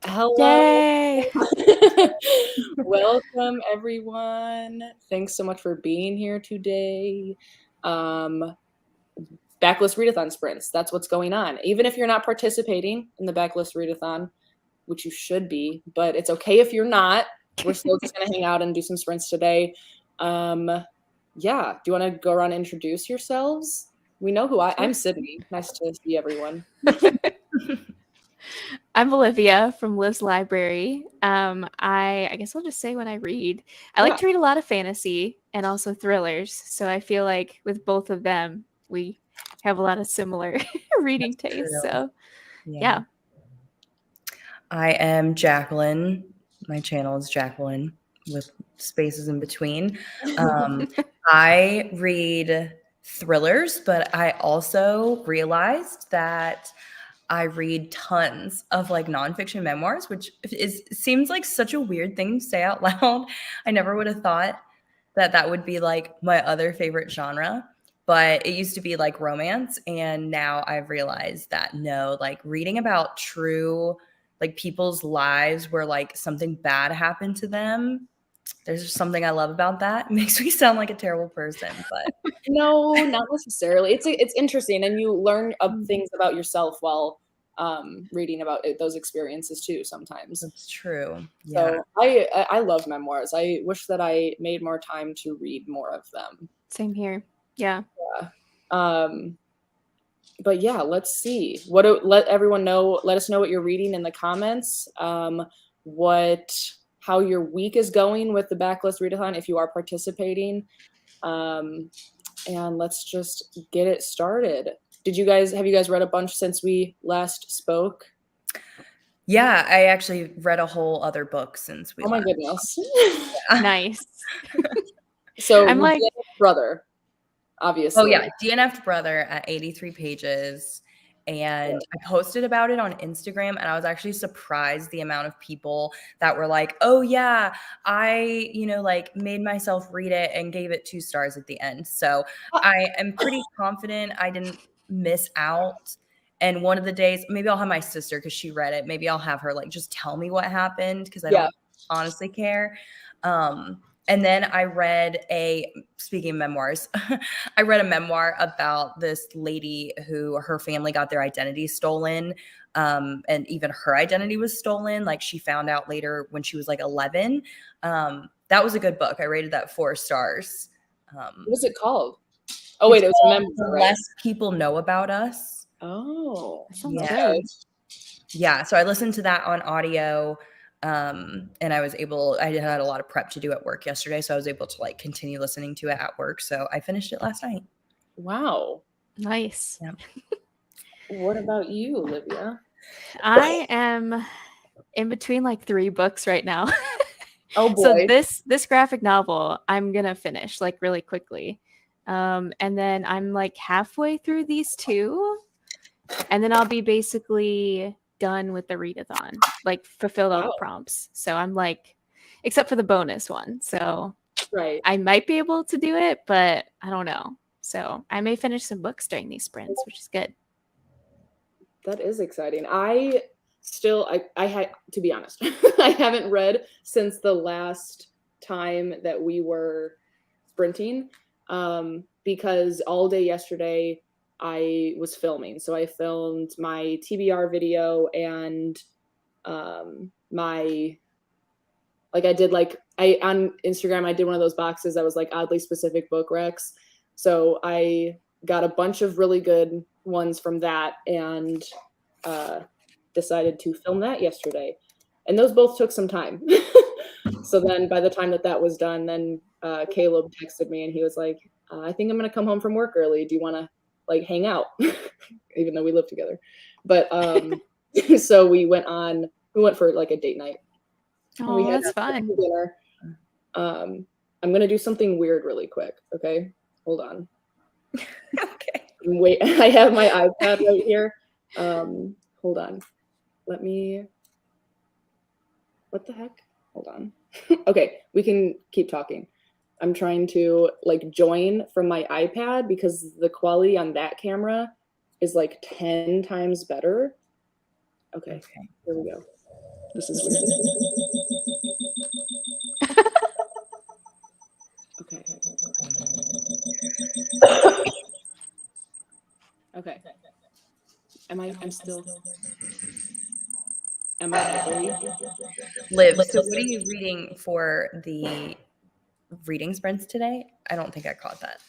Hello. Yay! Welcome, everyone. Thanks so much for being here today. Um, Backlist Readathon sprints. That's what's going on. Even if you're not participating in the Backlist Readathon, which you should be, but it's okay if you're not. We're still just going to hang out and do some sprints today. Yeah. Do you want to go around and introduce yourselves? We know who I'm Sydney. Nice to see everyone. I'm Olivia from Liv's Library. I guess I'll just say what I read. I like to read a lot of fantasy and also thrillers. So I feel like with both of them, we have a lot of similar reading tastes. So yeah. I am Jacqueline. My channel is Jacqueline with spaces in between. I read thrillers, but I also realized that I read tons of like nonfiction memoirs, which seems like such a weird thing to say out loud. I never would have thought that would be like my other favorite genre, but it used to be like romance. And now I've realized that no, like reading about true like people's lives where like something bad happened to them. There's just something I love about that. It makes me sound like a terrible person, but no, not necessarily. It's interesting, and you learn things about yourself while reading about those experiences too. Sometimes that's true. Yeah. So I love memoirs. I wish that I made more time to read more of them. Same here. Yeah. But yeah, let's see. Let everyone know. Let us know what you're reading in the comments. How your week is going with the Backlist Readathon if you are participating. And let's just get it started. Have you guys read a bunch since we last spoke? Yeah, I actually read a whole other book since we. Oh my goodness! Nice. So I'm like brother, obviously. Oh yeah, DNF'd Brother at 83 pages. And I posted about it on Instagram, and I was actually surprised the amount of people that were like, oh yeah, I, like made myself read it and gave it 2 stars at the end. So I am pretty confident I didn't miss out. And one of the days, maybe I'll have my sister because she read it. Maybe I'll have her like just tell me what happened because I don't honestly care. And then I read speaking of memoirs, I read a memoir about this lady who her family got their identity stolen. And even her identity was stolen. Like she found out later when she was like 11. That was a good book. I rated that 4 stars. What was it called? Oh, wait, it was a memoir, right? Less People Know About Us. Oh, sounds good. Yeah. So I listened to that on audio. And I had a lot of prep to do at work yesterday. So I was able to like continue listening to it at work. So I finished it last night. Wow. Nice. Yeah. What about you, Olivia? I am in between like 3 books right now. Oh boy. So this graphic novel I'm going to finish like really quickly. And then I'm like halfway through these 2. And then I'll be basically done with the readathon, like fulfilled all the prompts. So I'm like, except for the bonus one. So I might be able to do it, but I don't know. So I may finish some books during these sprints, which is good. That is exciting. I had to be honest, I haven't read since the last time that we were sprinting, because all day yesterday I was filming. So I filmed my TBR video and on Instagram I did one of those boxes that was like oddly specific book recs. So I got a bunch of really good ones from that and decided to film that yesterday. And those both took some time. So then by the time that was done, then Caleb texted me and he was like, I think I'm going to come home from work early. Do you want to like hang out? Even though we live together. But so we went for like a date night. Oh, we had that's fun. Dinner. I'm going to do something weird really quick. Okay. Hold on. Okay. Wait, I have my iPad right here. Hold on. What the heck? Hold on. Okay, we can keep talking. I'm trying to like join from my iPad because the quality on that camera is like 10 times better. Okay. Here we go. This is weird. Okay. Okay. I'm still. Am I echoey? Liv, so what are you reading for the reading sprints today? I don't think I caught that.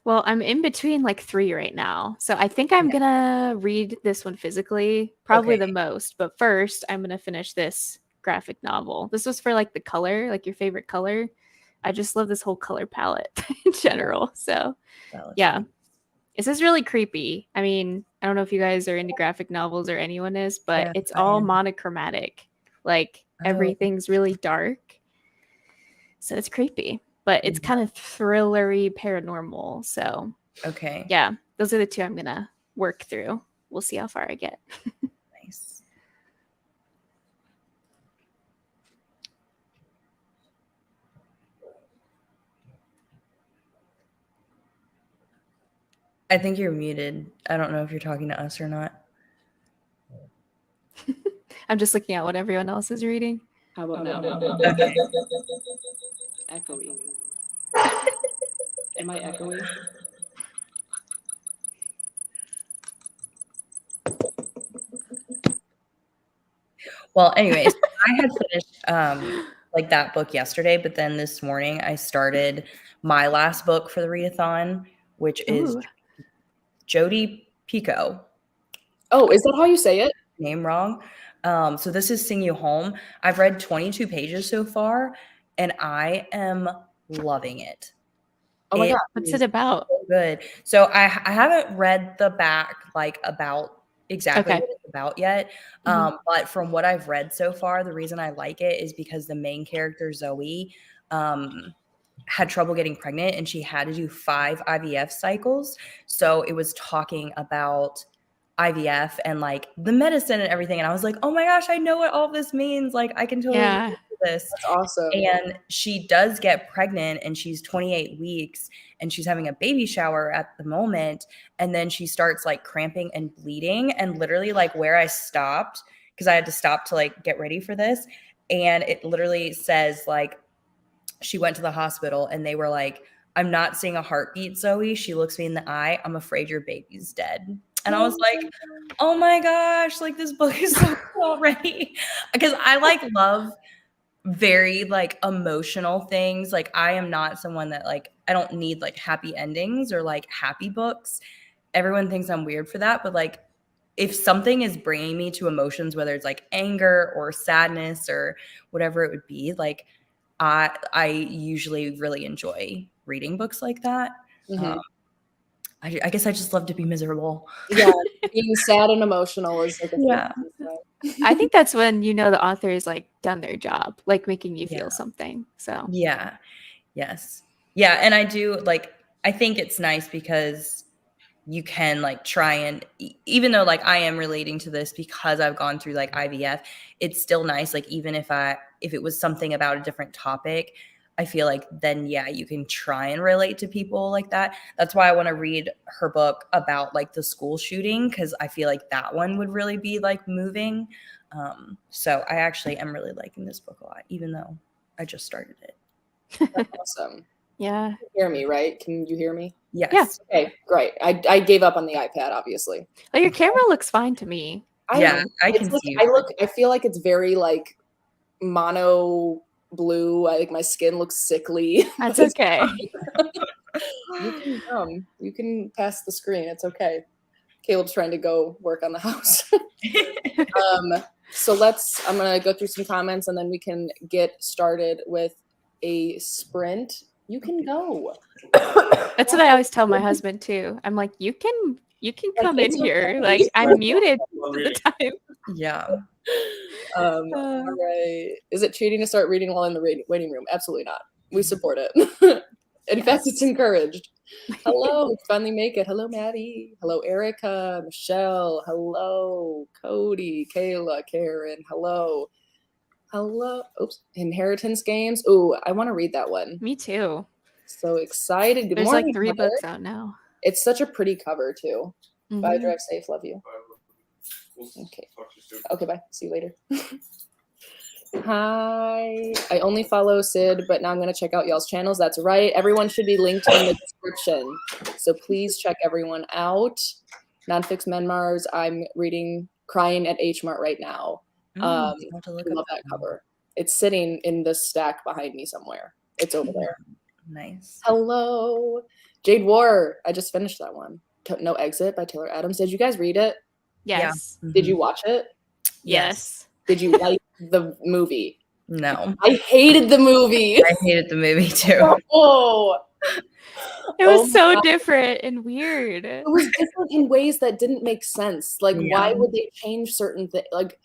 Well, I'm in between like 3 right now. So I think I'm gonna read this one physically, probably the most. But first, I'm gonna finish this graphic novel. This was for like the color, like your favorite color. I just love this whole color palette in general. So yeah. This is really creepy. I mean, I don't know if you guys are into graphic novels or anyone is, but it's all monochromatic. Like everything's really dark. So it's creepy, but it's kind of thrillery paranormal. So yeah, those are the 2 I'm going to work through. We'll see how far I get. Nice. I think you're muted. I don't know if you're talking to us or not. I'm just looking at what everyone else is reading. How about now? Okay. Echoey. Am I echoey? Well, anyways, I had finished like that book yesterday, but then this morning I started my last book for the readathon, which is Jodi Picoult. Oh, is that how you say it? Name wrong. So this is Sing You Home. I've read 22 pages so far, and I am loving it. Oh my God. What's it about? So good. So I haven't read the back, like about exactly what it's about yet. But from what I've read so far, the reason I like it is because the main character, Zoe, had trouble getting pregnant and she had to do 5 IVF cycles. So it was talking about IVF and like the medicine and everything. And I was like, oh my gosh, I know what all this means. Like I can totally do this. That's awesome. And she does get pregnant and she's 28 weeks and she's having a baby shower at the moment. And then she starts like cramping and bleeding, and literally like where I stopped, because I had to stop to like get ready for this. And it literally says like, she went to the hospital and they were like, I'm not seeing a heartbeat, Zoe. She looks me in the eye. I'm afraid your baby's dead. And I was like, oh my gosh, like this book is so cool already. Because I like love very like emotional things. Like I am not someone that like, I don't need like happy endings or like happy books. Everyone thinks I'm weird for that. But like if something is bringing me to emotions, whether it's like anger or sadness or whatever it would be, like I usually really enjoy reading books like that. I guess I just love to be miserable. Yeah, being sad and emotional is like a I think that's when you know the author is like done their job, like making you feel something. So yeah, yes, yeah, and I do like. I think it's nice because you can like try and even though like I am relating to this because I've gone through like IVF, it's still nice. Like even if it was something about a different topic, I feel like then yeah, you can try and relate to people like that. That's why I want to read her book about like the school shooting, because I feel like that one would really be like moving. So I actually am really liking this book a lot, even though I just started it. That's awesome. Yeah. You can hear me, right? Can you hear me? Yes. Yeah. Okay, great. I gave up on the iPad, obviously. Well, your camera looks fine to me. I can like, see. I feel like it's very like mono blue. I think my skin looks sickly. That's okay. You can pass the screen. It's okay. Caleb's trying to go work on the house. So I'm gonna go through some comments and then we can get started with a sprint. You can go. That's what I always tell my husband too. I'm like, you can come in here. Like I'm muted all the time. Yeah. All right. Is it cheating to start reading while in the waiting room? Absolutely not. We support it. In fact, it's encouraged. Hello, finally make it. Hello, Maddie. Hello, Erica, Michelle. Hello, Cody, Kayla, Karen. Hello. Oops. Inheritance Games. Ooh, I want to read that one. Me too. So excited. Good There's morning, like 3 Heather. books out now. It's such a pretty cover too. Bye, drive safe. Love you. Okay. Okay, bye. See you later. Hi. I only follow Sid, but now I'm going to check out y'all's channels. That's right. Everyone should be linked in the description. So please check everyone out. Nonfix Memoirs. I'm reading Crying at H Mart right now. I'll have to I look love up that cover. It's sitting in the stack behind me somewhere. It's over there. Nice. Hello. Jade War. I just finished that one. No Exit by Taylor Adams. Did you guys read it? Yes. Yeah. Did you watch it? Yes. Did you like the movie? No. I hated the movie. I hated the movie too. Oh, It was oh my so God. different and weird. It was different in ways that didn't make sense. Like, why would they change certain things? Like,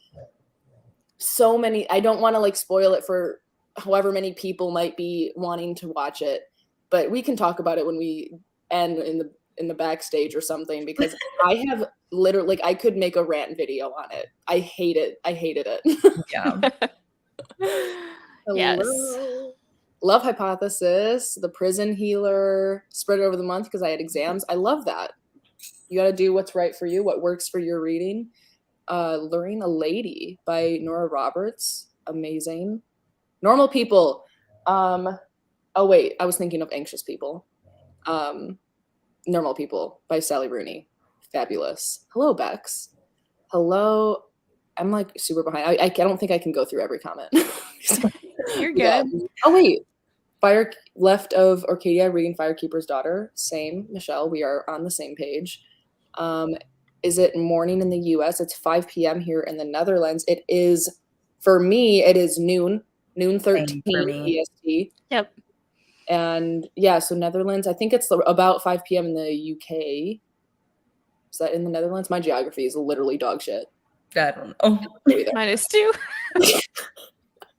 so many. I don't want to like spoil it for however many people might be wanting to watch it, but we can talk about it when we end in the backstage or something, because I have literally, like, I could make a rant video on it. I hate it. I hated it. Yeah. Yes. Hello. Love Hypothesis, The Prison Healer, spread it over the month because I had exams. I love that. You got to do what's right for you, what works for your reading. Luring a Lady by Nora Roberts. Amazing. Normal People. Oh, wait. I was thinking of Anxious People. Normal People by Sally Rooney. Fabulous. Hello, Bex. Hello. I'm like super behind. I don't think I can go through every comment. You're good. Yeah. Oh, wait. Fire left of Orcadia reading Firekeeper's Daughter. Same, Michelle. We are on the same page. Is it morning in the US? It's 5 p.m. here in the Netherlands. It is, for me, it is noon 13 EST. Yep. And yeah, so Netherlands, I think it's about 5 p.m. in the UK. Is that in the Netherlands? My geography is literally dog shit. I don't know. -2.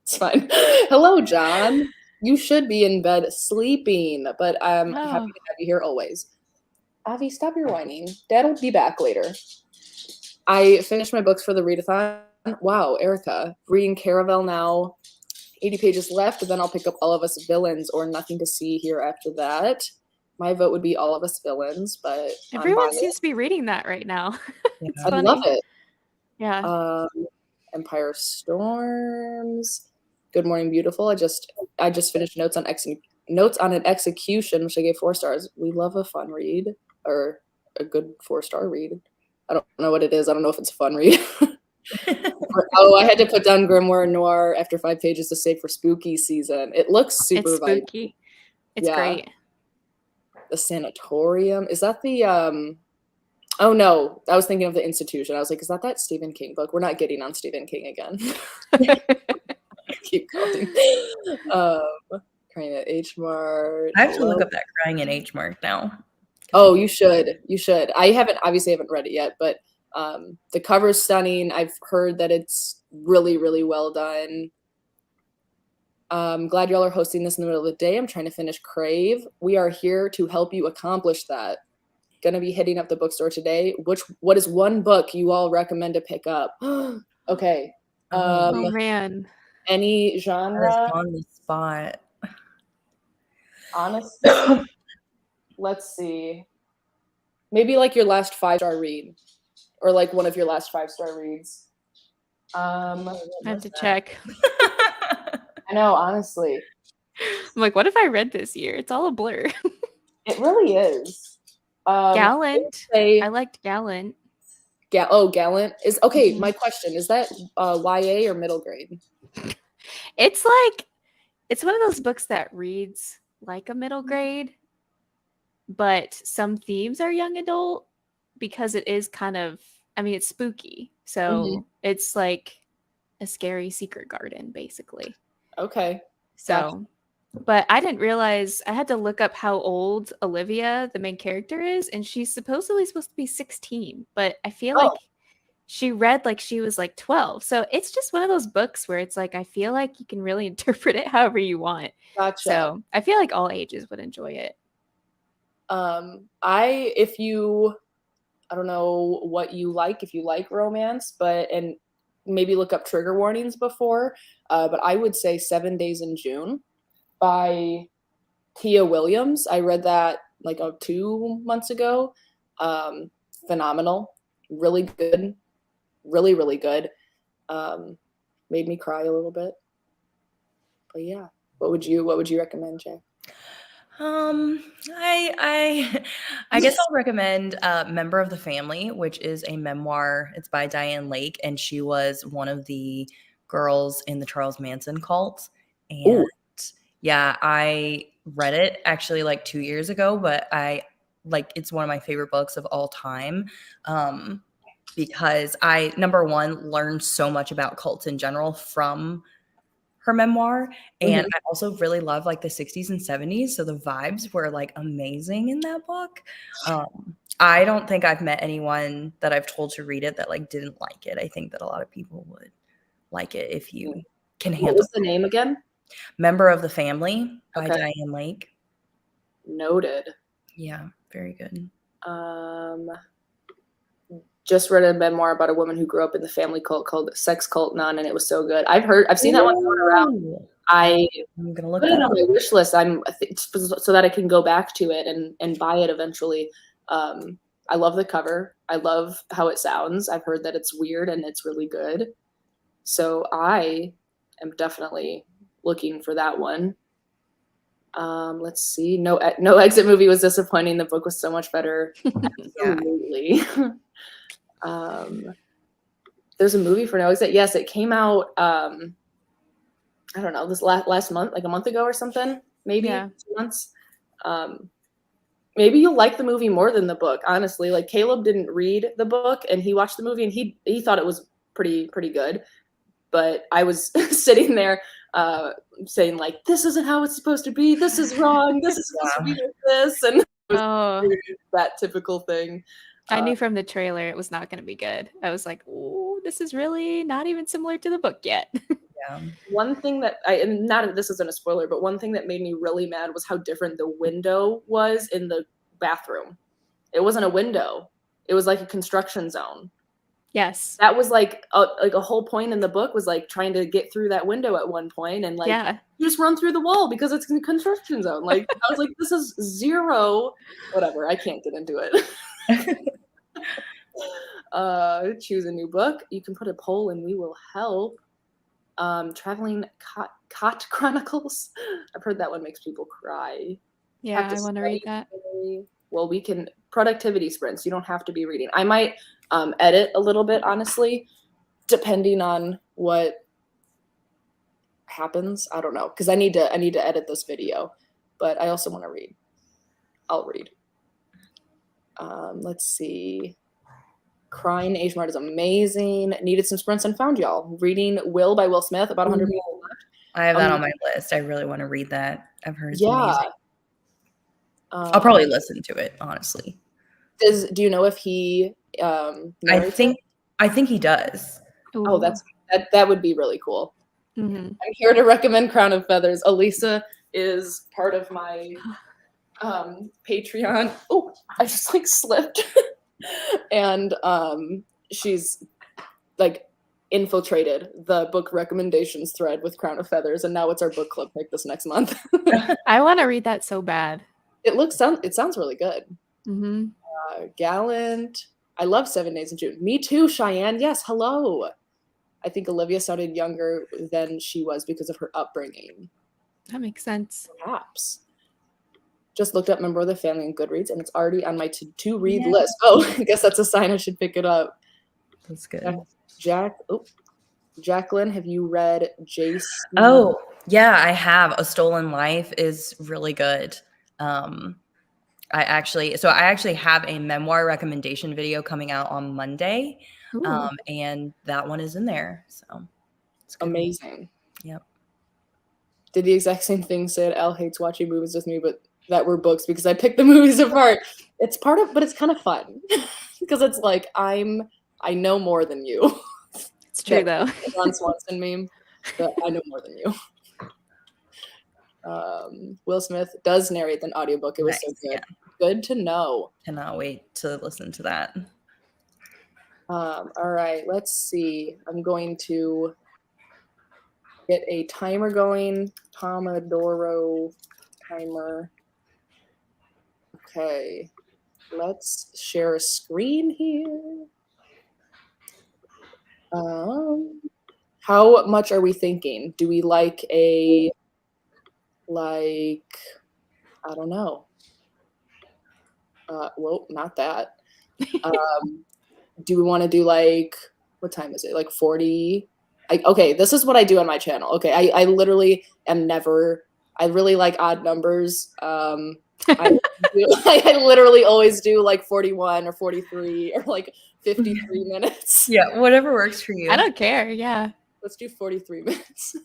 It's fine. Hello, John. You should be in bed sleeping, but I'm happy to have you here always. Avi, stop your whining. Dad'll be back later. I finished my books for the readathon. Wow, Erica. Reading Caravel now. 80 pages left, and then I'll pick up All of Us Villains or Nothing to See here after that. My vote would be All of Us Villains, but everyone seems to be reading that right now. It's I funny. love it. Yeah. Empire Storms. Good Morning Beautiful. I just finished Notes on an Execution, which I gave 4 stars. We love a fun read, or a good 4-star read. I don't know what it is. I don't know if it's a fun read. I had to put down Grimoire Noir after 5 pages to save for spooky season. It looks super It's spooky. It's great. The Sanatorium. Is that the oh no, I was thinking of The Institution. I was like, is that Stephen King book? We're not getting on Stephen King again. Keep going. Crying at H Mart. I have to look up that Crying at H Mart now. Oh, you should. You should. I haven't read it yet, but the cover's stunning. I've heard that it's really, really well done. Glad y'all are hosting this in the middle of the day. I'm trying to finish Crave. We are here to help you accomplish that. Gonna be hitting up the bookstore today. What is one book you all recommend to pick up? Okay. Oh man. Any genre? On the spot. Honestly, let's see. Maybe like your last 5-star read, or like one of your last 5-star reads. I have to check. I know, honestly. I'm like, what have I read this year? It's all a blur. It really is. Gallant. I liked Gallant. Gallant is okay. My question is that YA or middle grade? It's one of those books that reads like a middle grade, but some themes are young adult because it is kind of, it's spooky. So it's like a scary secret garden, basically. Okay. So, gotcha. But I didn't realize, I had to look up how old Olivia, the main character, is, and she's supposedly supposed to be 16, but I feel like she read like she was like 12. So it's just one of those books where it's like, I feel like you can really interpret it however you want. Gotcha. So I feel like all ages would enjoy it. I don't know what you like, if you like romance, and maybe look up trigger warnings before, but I would say 7 Days in June by Tia Williams. I read that like 2 months ago. Phenomenal. Really good. really, really good. Made me cry a little bit. But yeah, what would you recommend, Jay? I guess I'll recommend Member of the Family, which is a memoir. It's by Diane Lake, and she was one of the girls in the Charles Manson cult. And Ooh. yeah, I read it actually like 2 years ago, but it's one of my favorite books of all time. Because I, number one, learned so much about cults in general from her memoir. And I also really love like the 60s and 70s. So the vibes were like amazing in that book. I don't think I've met anyone that I've told to read it that like didn't like it. I think that a lot of people would like it if you can handle it. What was the name again? Member of the Family by Okay. Diane Lake. Noted. Yeah, very good. Just read a memoir about a woman who grew up in the family cult called Sex Cult Nun, and it was so good. I've seen that one going around. I'm gonna look put it on my wish list. So that I can go back to it and buy it eventually. I love the cover. I love how it sounds. I've heard that it's weird and it's really good. So I am definitely looking for that one. Let's see. No Exit Movie was disappointing. The book was so much better. Absolutely. There's a movie for No Exit. Yes, it came out. I don't know, this last month, like a month ago or something, maybe 2 months. Maybe you'll like the movie more than the book. Honestly, like Caleb didn't read the book and he watched the movie and he thought it was pretty good. But I was sitting there saying like, this isn't how it's supposed to be. This is wrong. This is supposed to be like this, and that typical thing. I knew from the trailer it was not going to be good. I was like, "Oh, this is really not even similar to the book yet." Yeah. One thing that this isn't a spoiler, but one thing that made me really mad was how different the window was in the bathroom. It wasn't a window. It was like a construction zone. Yes. That was like a whole point in the book was like trying to get through that window at one point and like you just run through the wall because it's in a construction zone. Like I was like, this is zero. Whatever. I can't get into it. Choose a new book. You can put a poll and we will help. Traveling Cot Chronicles. I've heard that one makes people cry. Yeah, I want to read that. Well, we can productivity sprints. You don't have to be reading. I might edit a little bit, honestly, depending on what happens. I don't know, because I need to edit this video, but I also want to read. I'll read. Let's see. Crying Age Mart is amazing. Needed some sprints and found y'all. Reading Will by Will Smith, about 100 people left. I have that on my list. I really want to read that. I've heard it's amazing. I'll probably listen to it, honestly. Do you know if he I think he does. Ooh. Oh, that would be really cool. Mm-hmm. I'm here to recommend Crown of Feathers. Elisa is part of my Patreon. Oh, I just like slipped. And she's like infiltrated the book recommendations thread with Crown of Feathers, and now it's our book club pick this next month. I want to read that so bad. It sounds really good. Mm-hmm. Gallant. I love 7 Days in June. Me too, Cheyenne. Yes, hello. I think Olivia sounded younger than she was because of her upbringing. That makes sense. Perhaps. Just looked up Member of the Family on Goodreads, and it's already on my to-read list. Oh, I guess that's a sign I should pick it up. That's good. Jacqueline, have you read Jace? Oh, yeah, I have. A Stolen Life is really good. I actually have a memoir recommendation video coming out on Monday. And that one is in there. So it's good. Amazing. Yep. Did the exact same thing said Al hates watching movies with me, but that were books because I picked the movies apart. It's but it's kind of fun because it's like I know more than you. It's true though. Ron Swanson meme, but I know more than you. Will Smith does narrate an audiobook. It was so good. Yeah. Good to know. Cannot wait to listen to that. All right, let's see. I'm going to get a timer going. Pomodoro timer. Okay, let's share a screen here. How much are we thinking? Do we like I don't know. Well, not that. Do we want to do like, what time is it? Like 40? Okay, this is what I do on my channel. Okay, I literally am never, I really like odd numbers. I literally always do like 41 or 43 or like 53 minutes. Yeah, whatever works for you. I don't care. Yeah. Let's do 43 minutes.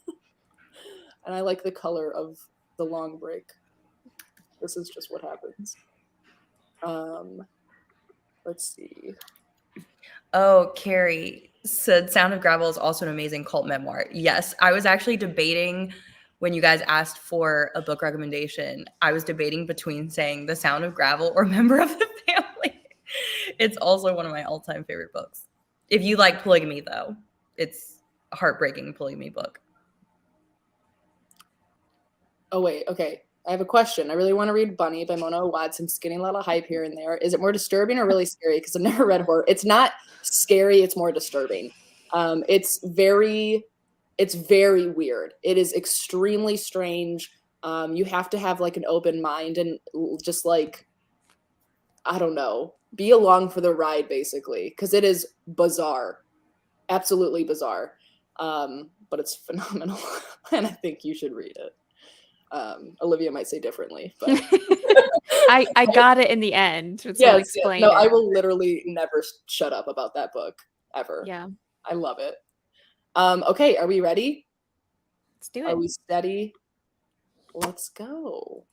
And I like the color of the long break. This is just what happens. Let's see. Oh, Carrie said Sound of Gravel is also an amazing cult memoir. Yes, I was actually debating when you guys asked for a book recommendation. I was debating between saying The Sound of Gravel or Member of the Family. It's also one of my all-time favorite books. If you like polygamy, though, it's a heartbreaking polygamy book. Oh, wait. Okay. I have a question. I really want to read Bunny by Mona Watson. It's getting a lot of hype here and there. Is it more disturbing or really scary? Because I've never read horror. It's not scary. It's more disturbing. It's very weird. It is extremely strange. You have to have like an open mind and just like, I don't know, be along for the ride basically, because it is bizarre, absolutely bizarre. But it's phenomenal, and I think you should read it. Olivia might say differently, but I got it in the end. It's yes, explained. no, I will literally never shut up about that book ever. Yeah. I love it. Okay, are we ready? Let's do Are it. we steady? Let's go.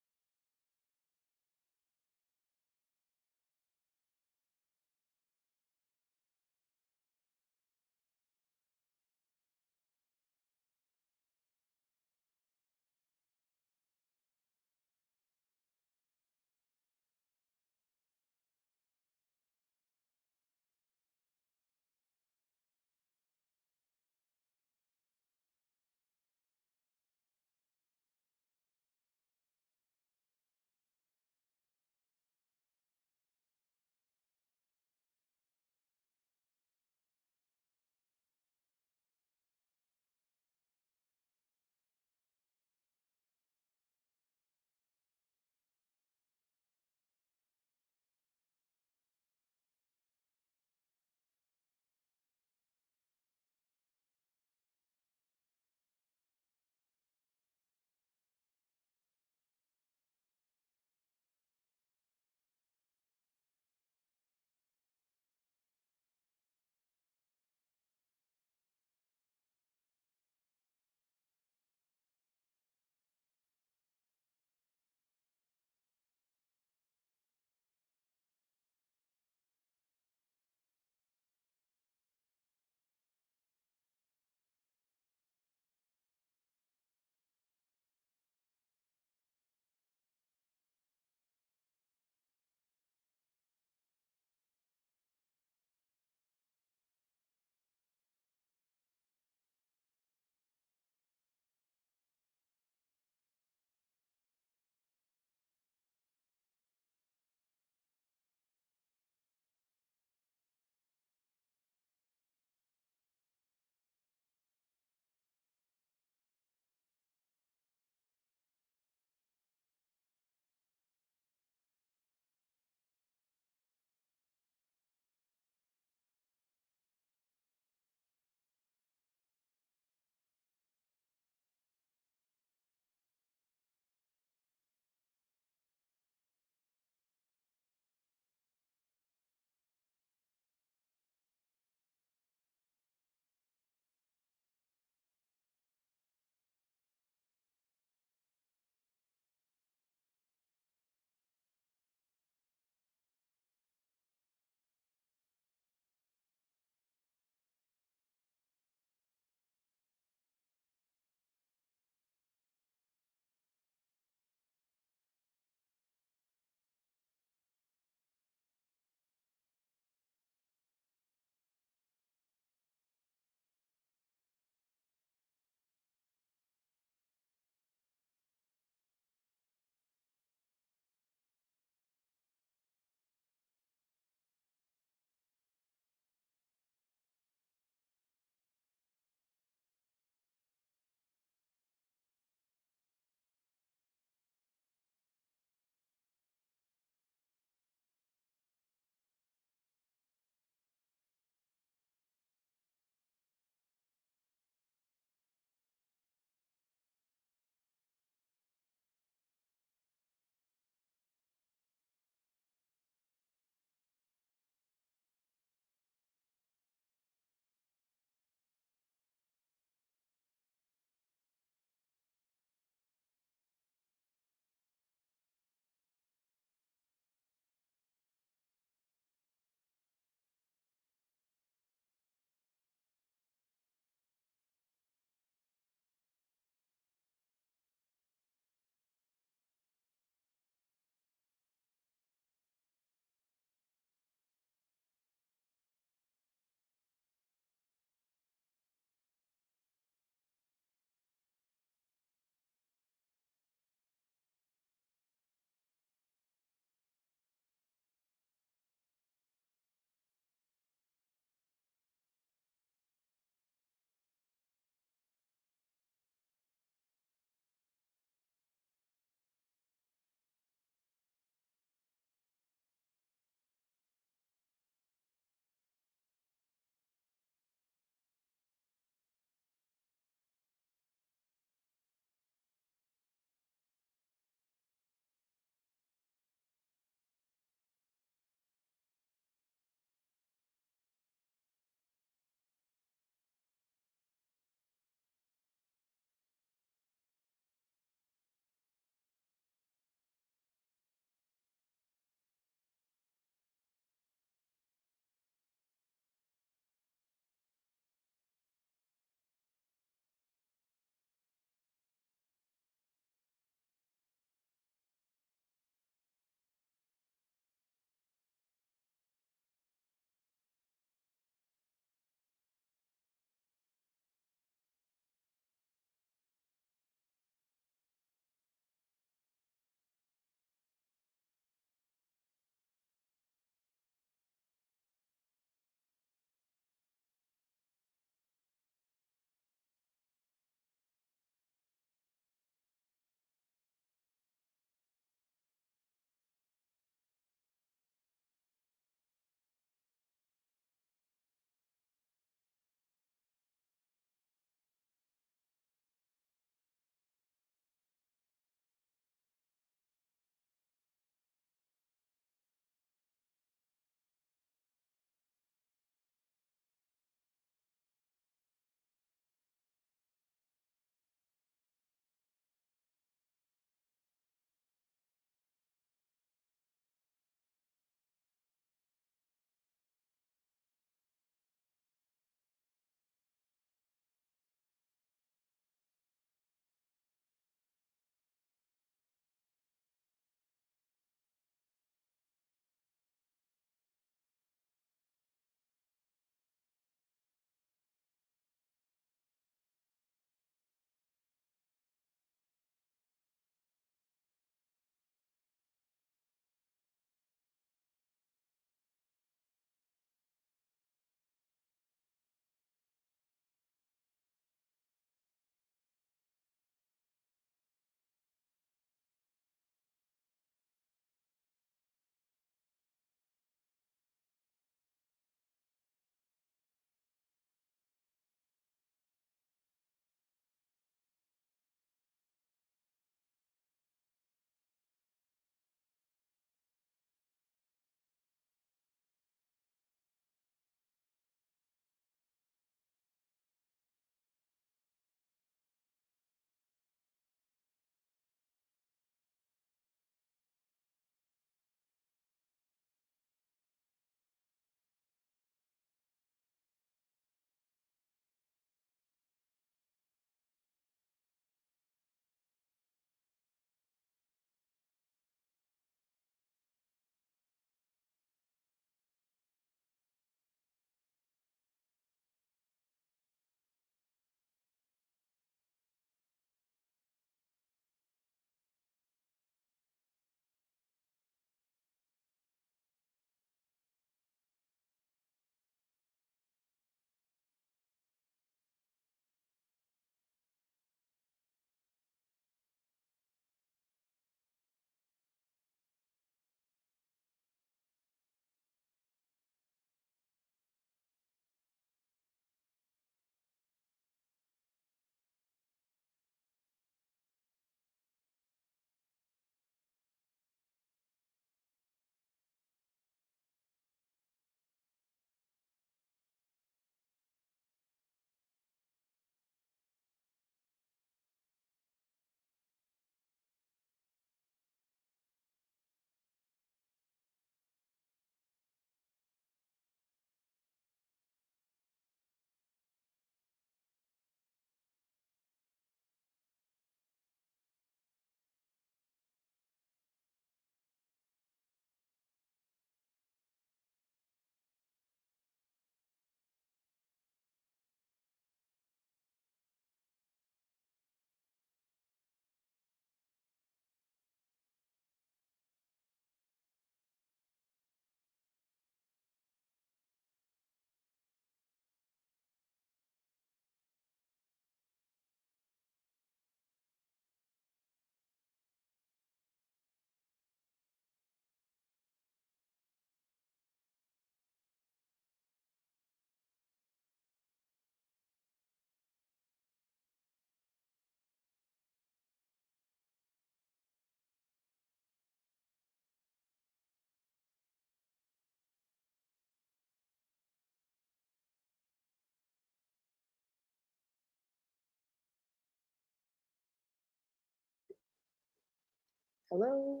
Hello?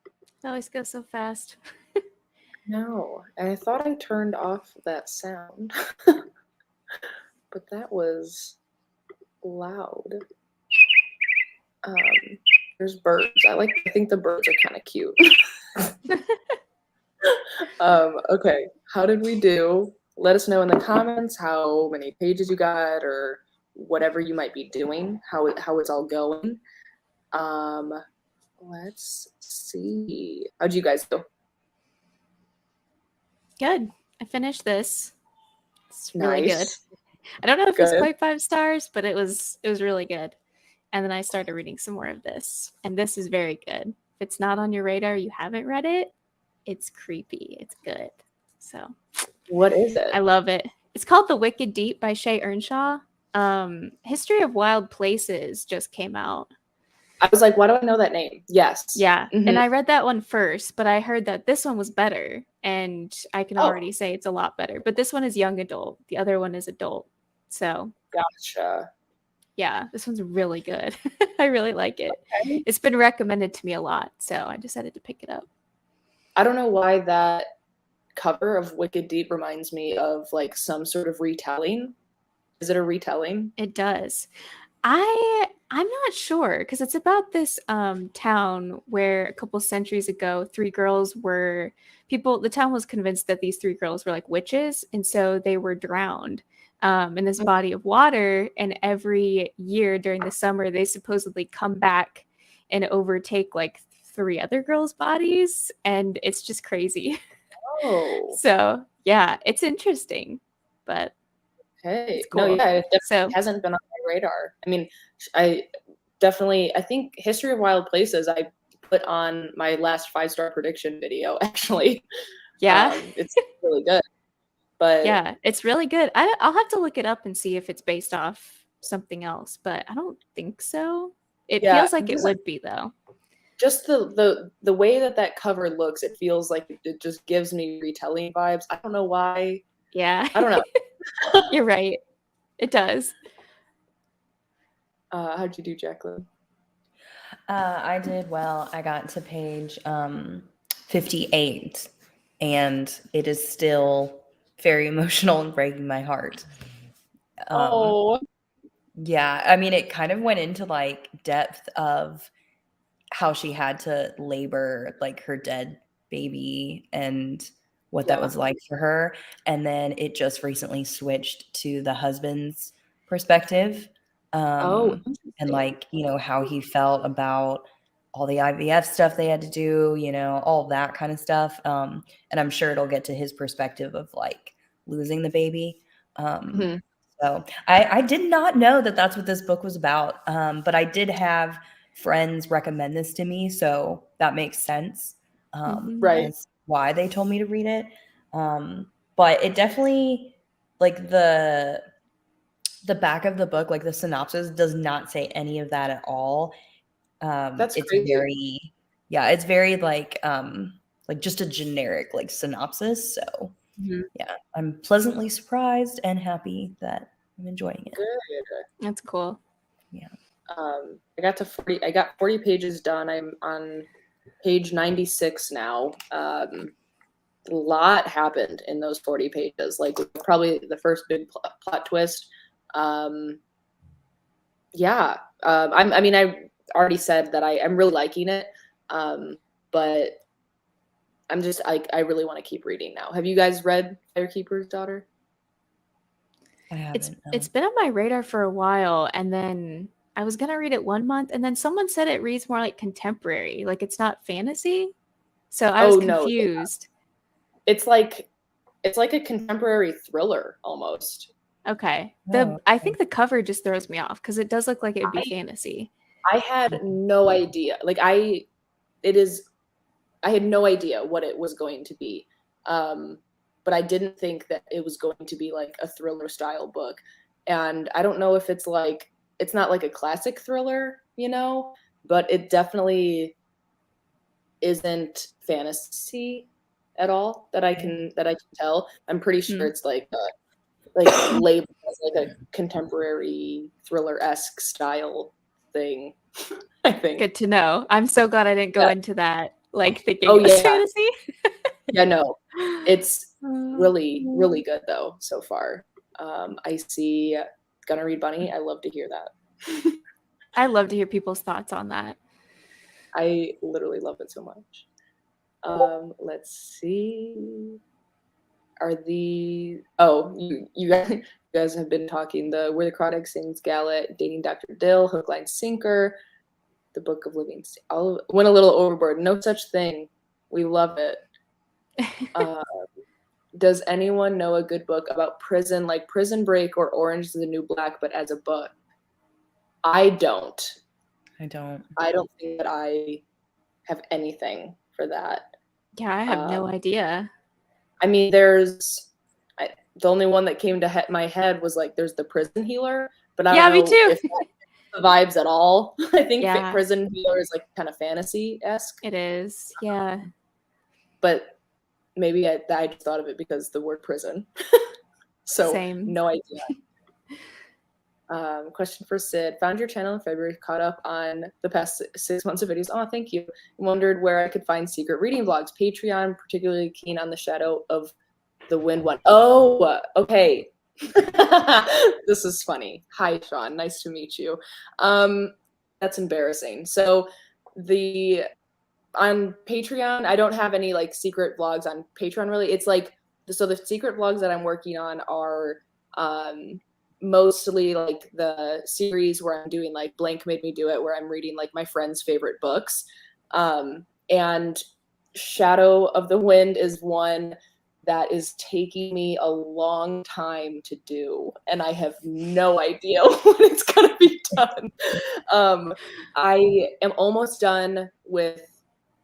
It always goes so fast. No, and I thought I turned off that sound, but that was loud. There's birds. I think the birds are kind of cute. Okay, how did we do? Let us know in the comments how many pages you got or whatever you might be doing, how it's all going. Let's see. How'd you guys do? Good. I finished this. It's really good. Nice. I don't know if it's Good. quite 5 stars, but it was really good. And then I started reading some more of this, and this is very good. If it's not on your radar, you haven't read it, it's creepy. It's good. So What is it? I love it. It's called The Wicked Deep by Shay Earnshaw. History of Wild Places just came out. I was like, why do I know that name? Yes. Yeah. Mhm. And I read that one first, but I heard that this one was better. And I can already say it's a lot better. But this one is young adult. The other one is adult. So Gotcha. yeah, this one's really good. I really like it. Okay. It's been recommended to me a lot. So I decided to pick it up. I don't know why that cover of Wicked Deep reminds me of like some sort of retelling. Is it a retelling? It does. I'm not sure because it's about this town where a couple centuries ago, the town was convinced that these 3 girls were like witches, and so they were drowned in this body of water. And every year during the summer, they supposedly come back and overtake like 3 other girls' bodies, and it's just crazy. Oh. So yeah, it's interesting, but Hey. it's cool. No, yeah, it definitely So hasn't been on my radar. I mean, I think History of Wild Places I put on my last 5-star prediction video, actually. yeah. It's really good. But Yeah, it's really good. I'll have to look it up and see if it's based off something else, but I don't think so. It yeah, feels like it would be though. just the way that cover looks, it feels like it just gives me retelling vibes. I don't know why. Yeah. I don't know. You're right. It does. How'd you do, Jacqueline? I did well. I got to page 58, and it is still very emotional and breaking my heart. Yeah, I mean, it kind of went into like depth of how she had to labor like her dead baby and what that was like for her. And then it just recently switched to the husband's perspective. And like, you know, how he felt about all the IVF stuff they had to do, you know, all that kind of stuff. And I'm sure it'll get to his perspective of like losing the baby. So I did not know that that's what this book was about. But I did have friends recommend this to me, so that makes sense. Right. As why they told me to read it. But it definitely, like the back of the book, like the synopsis, does not say any of that at all. That's it's crazy. it's very like just a generic like synopsis. So yeah, I'm pleasantly surprised and happy that I'm enjoying it. Good. That's cool. Yeah. I got 40 pages done. I'm on page 96 now. A lot happened in those 40 pages. Like probably the first big plot twist. Yeah. I already said that I'm really liking it. But I'm just I really want to keep reading now. Have you guys read Firekeeper's Daughter? I haven't. It's been on my radar for a while, and then I was gonna read it one month, and then someone said it reads more like contemporary, like it's not fantasy. So I was confused. No, it's like a contemporary thriller almost. Okay. I think the cover just throws me off because it does look like it would be fantasy. I had no idea. Like I had no idea what it was going to be. But I didn't think that it was going to be like a thriller style book. And I don't know if it's not like a classic thriller, you know, but it definitely isn't fantasy at all that I can tell. I'm pretty sure it's like labeled as like a contemporary thriller-esque style thing, I think. Good to know. I'm so glad I didn't go into that like thinking Oh, it was yeah. fantasy. Yeah, no, it's really, really good though so far. I see Gonna Read Bunny. I love to hear that. I love to hear people's thoughts on that. I literally love it so much. Let's see. You guys have been talking Where the Crawdad Sings Gallet, Dating Dr. Dill, Hook, Line, Sinker, The Book of Living. Went a little overboard. No Such Thing. We love it. Does anyone know a good book about prison, like Prison Break or Orange is the New Black, but as a book? I don't. I don't think that I have anything for that. Yeah, I have no idea. I mean, the only one that came to my head was like, there's The Prison Healer, but I don't know me too. if that's the vibes at all. I think Prison Healer is like kind of fantasy-esque. It is, yeah. But maybe I just thought of it because the word prison. So Same. No idea. Question for Sid. Found your channel in February, caught up on the past 6 months of videos. Oh, thank you. Wondered where I could find secret reading vlogs. Patreon, particularly keen on the Shadow of the Wind one. Oh, okay. This is funny. Hi, Sean. Nice to meet you. That's embarrassing. So on Patreon, I don't have any like secret vlogs on Patreon really. It's like, so the secret vlogs that I'm working on are mostly like the series where I'm doing like Blank Made Me Do It, where I'm reading like my friends' favorite books. And Shadow of the Wind is one that is taking me a long time to do, and I have no idea when it's gonna be done. I am almost done with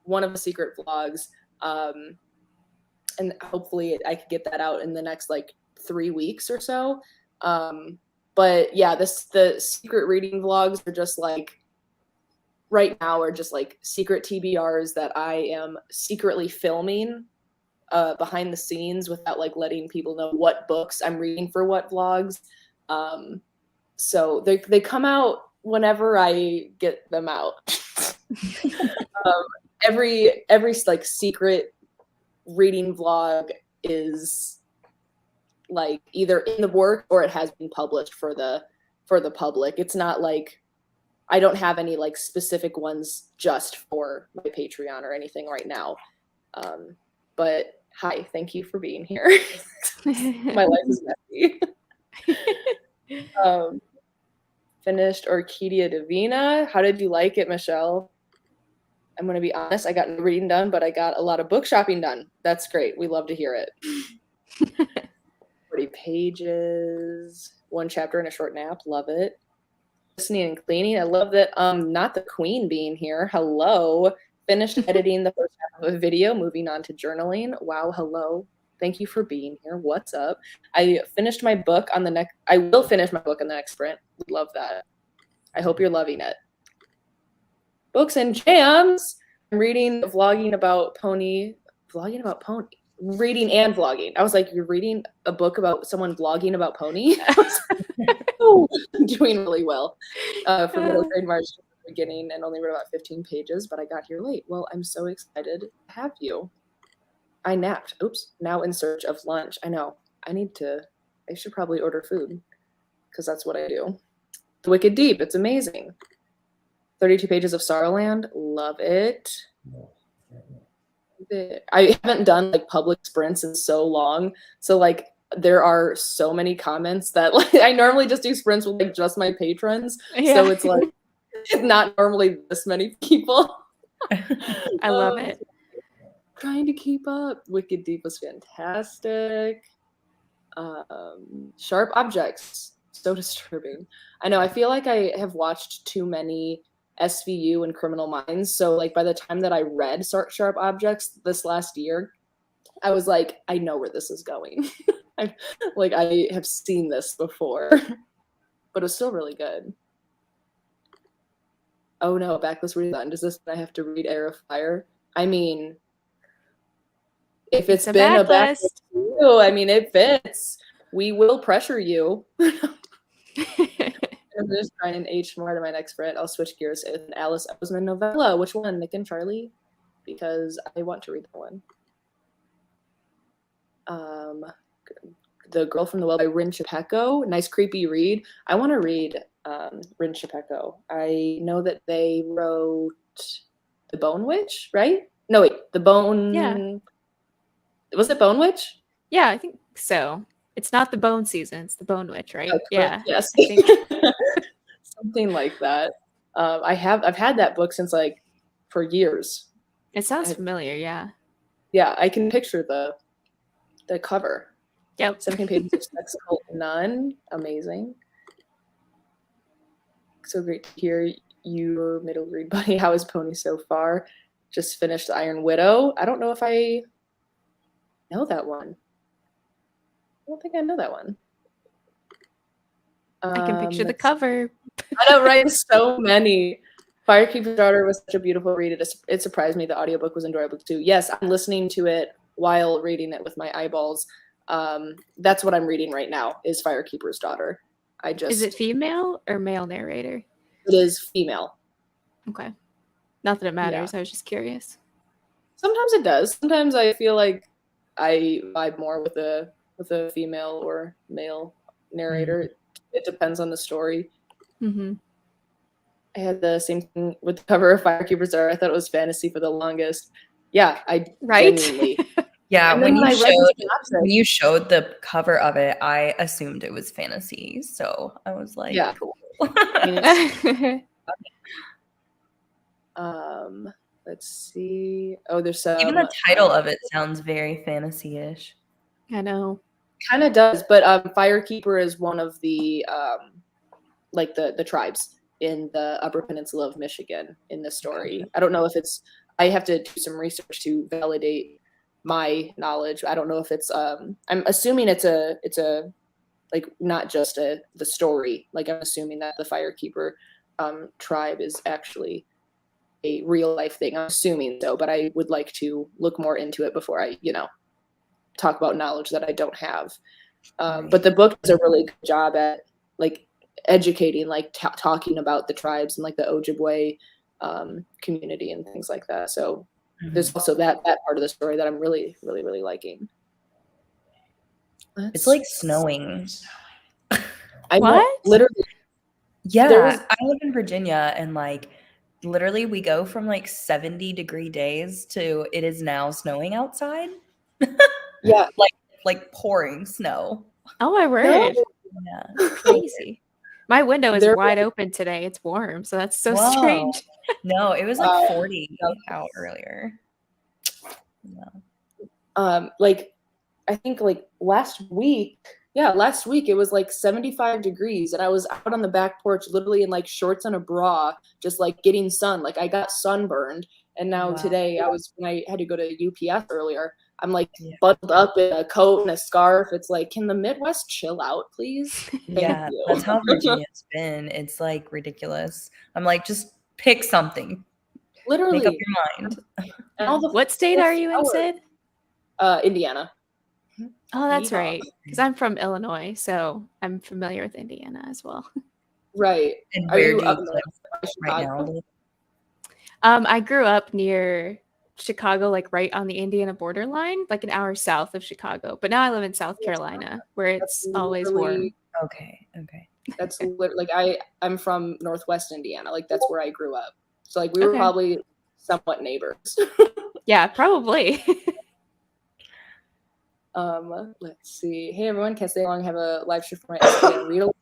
one of the secret vlogs, and hopefully I could get that out in the next like 3 weeks or so. But yeah, the secret reading vlogs are just like, right now are just like secret TBRs that I am secretly filming behind the scenes without like letting people know what books I'm reading for what vlogs. So they come out whenever I get them out. Every like secret reading vlog is like either in the work or it has been published for the public. It's not like I don't have any like specific ones just for my Patreon or anything right now. But hi, thank you for being here. My life is messy. Finished Orquídea Divina. How did you like it, Michelle? I'm going to be honest, I got no reading done, but I got a lot of book shopping done. That's great. We love to hear it. 40 pages, 1 chapter and a short nap. Love it. Listening and cleaning. I love that. Not the queen being here. Hello. Finished editing the first half of a video, moving on to journaling. Wow, hello. Thank you for being here. What's up? I finished my book on the next, I will finish my book on the next sprint. Love that. I hope you're loving it. Books and jams. I'm reading, reading and vlogging. I was like, you're reading a book about someone vlogging about pony? Oh, I'm doing really well. For middle grade March to the beginning, and only read about 15 pages, but I got here late. Well, I'm so excited to have you. I napped. Oops. Now in search of lunch. I know. I should probably order food because that's what I do. The Wicked Deep. It's amazing. 32 pages of Sorrowland. Love it. I haven't done like public sprints in so long. So like there are so many comments that like I normally just do sprints with like just my patrons. Yeah. So it's like not normally this many people. I love it. Trying to keep up. Wicked Deep was fantastic. Sharp Objects. So disturbing. I know. I feel like I have watched too many SVU and Criminal Minds. So like by the time that I read Sharp Objects this last year, I was like, I know where this is going. I have seen this before, but it was still really good. Oh no, Backlist Readathon. Does this mean I have to read Air of Fire? I mean, if it's been a backlist, I mean, it fits. We will pressure you. I'm just trying an H more to my next friend. I'll switch gears with an Alice Oseman novella. Which one, Nick and Charlie? Because I want to read that one. The Girl from the Well by Rin Chapeko. Nice creepy read. I want to read Rin Chapeko. I know that they wrote The Bone Witch, right? No, wait. The Bone... Yeah. Was it Bone Witch? Yeah, I think so. It's not the Bone season. It's the Bone Witch, right? That's Yeah. Yes. I think. Something like that. I've had that book since like for years. It sounds familiar, yeah. Yeah, I can picture the cover. Yep. 17 pages of Sex Cult Nun. Amazing. So great to hear your middle read, buddy. How is Pony so far? Just finished Iron Widow. I don't know if I know that one. I don't think I know that one. I can picture the cover. I know, right? So many. Firekeeper's Daughter was such a beautiful read. It surprised me. The audiobook was enjoyable too. Yes, I'm listening to it while reading it with my eyeballs. That's what I'm reading right now is Firekeeper's Daughter. Is it female or male narrator? It is female. Okay. Not that it matters. Yeah. I was just curious. Sometimes it does. Sometimes I feel like I vibe more with a female or male narrator. Mm-hmm. It depends on the story. Mm-hmm. I had the same thing with the cover of Firekeeper's Daughter. I thought it was fantasy for the longest. Yeah, genuinely. Yeah, when you showed the cover of it, I assumed it was fantasy. So I was like, yeah. Cool. Let's see. Oh, there's some. Even the title of it sounds very fantasy-ish. I know. Kind of does, but Firekeeper is one of the like the tribes in the Upper Peninsula of Michigan in this story. I don't know if it's. I have to do some research to validate my knowledge. I don't know if it's. I'm assuming it's a like not just the story. Like I'm assuming that the Firekeeper tribe is actually a real life thing. I'm assuming so, but I would like to look more into it before I, talk about knowledge that I don't have. But the book does a really good job at like educating, like talking about the tribes and like the Ojibwe community and things like that. So there's also that part of the story that I'm really, really, really liking. It's like snowing. I know, literally. Yeah, I live in Virginia and like literally we go from like 70-degree days to it is now snowing outside. Yeah, like pouring snow. Oh my word. Yeah. Crazy. My window is wide open today. It's warm, so that's so strange. No, it was like 40 out earlier. Yeah. Like I think like last week it was like 75 degrees and I was out on the back porch literally in like shorts and a bra just like getting sun. Like I got sunburned. And now today when I had to go to UPS earlier, I'm like bundled up in a coat and a scarf. It's like, can the Midwest chill out, please? Yeah, that's how Virginia's been. It's like ridiculous. I'm like, just pick something. Literally. Make up your mind. What state are you in, Sid? Indiana. Oh, that's right. Because I'm from Illinois, so I'm familiar with Indiana as well. Right. And where do you live right now? I grew up near Chicago, like right on the Indiana borderline, like an hour south of Chicago. But now I live in South Carolina, where it's always warm. Okay. That's like I'm from Northwest Indiana. Like that's where I grew up. So like we were probably somewhat neighbors. Yeah, probably. Let's see. Hey everyone, can't stay long. I have a live stream for my SPN read 5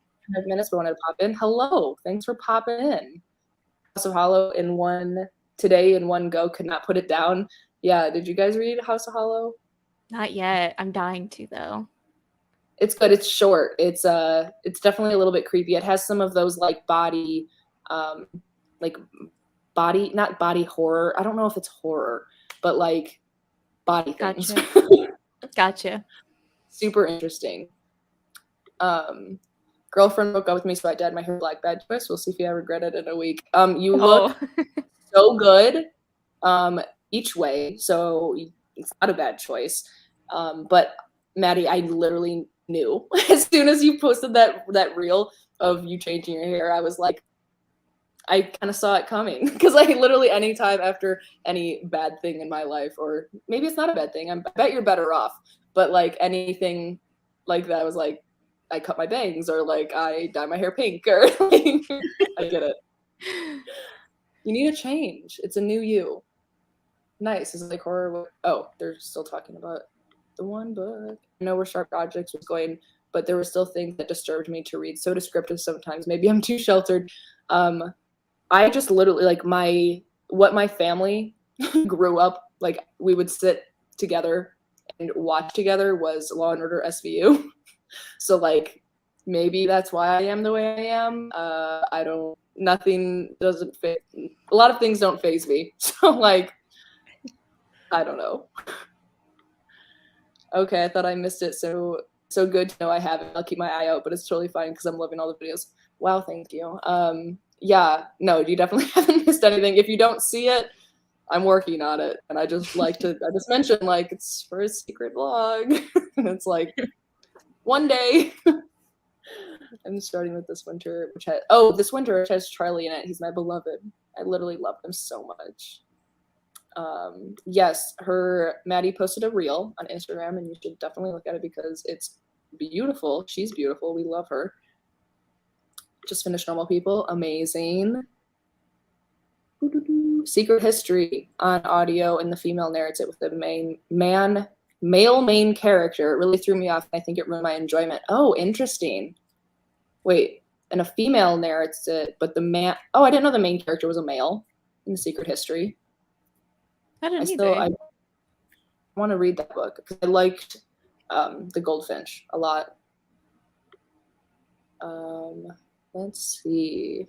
minutes, but wanted to pop in. Hello, thanks for popping in. House of Hollow in one go. Could not put it down. Yeah, did you guys read House of Hollow? Not yet. I'm dying to though. It's good. It's short. It's definitely a little bit creepy. It has some of those like body, not body horror. I don't know if it's horror, but like body things. Gotcha. Super interesting. Girlfriend broke up with me, so I dyed my hair black. Bad choice. We'll see if I regret it in a week. You look so good each way, so it's not a bad choice. But Maddie, I literally knew. As soon as you posted that reel of you changing your hair, I was like, I kind of saw it coming, because I literally anytime after any bad thing in my life, or maybe it's not a bad thing, I bet you're better off, but like anything like that, I was like, I cut my bangs, or like I dye my hair pink, or like, I get it. You need a change. It's a new you. Nice. It's like horror. Oh, they're still talking about the one book. I know where Sharp Objects was going, but there were still things that disturbed me to read. So descriptive sometimes. Maybe I'm too sheltered. I just literally like what my family grew up like. We would sit together and watch together was Law and Order SVU. So like maybe that's why I am the way I am. Nothing doesn't fit. A lot of things don't faze me. So like, I don't know. Okay, I thought I missed it. So good to know I have it. I'll keep my eye out, but it's totally fine because I'm loving all the videos. Wow, thank you. Yeah, no, you definitely haven't missed anything. If you don't see it, I'm working on it. And I just mentioned like it's for a secret blog. And it's like one day. I'm starting with this winter, which has Charlie in it. He's my beloved. I literally love him so much. Yes, Maddie posted a reel on Instagram, and you should definitely look at it because it's beautiful. She's beautiful. We love her. Just finished Normal People. Amazing. Secret History on audio and the female narrative with the male main character. It really threw me off. I think it ruined my enjoyment. Oh, interesting. Wait, and a female narrates it, but the man. Oh, I didn't know the main character was a male in the Secret History. I don't either. I want to read that book because I liked The Goldfinch a lot. Let's see.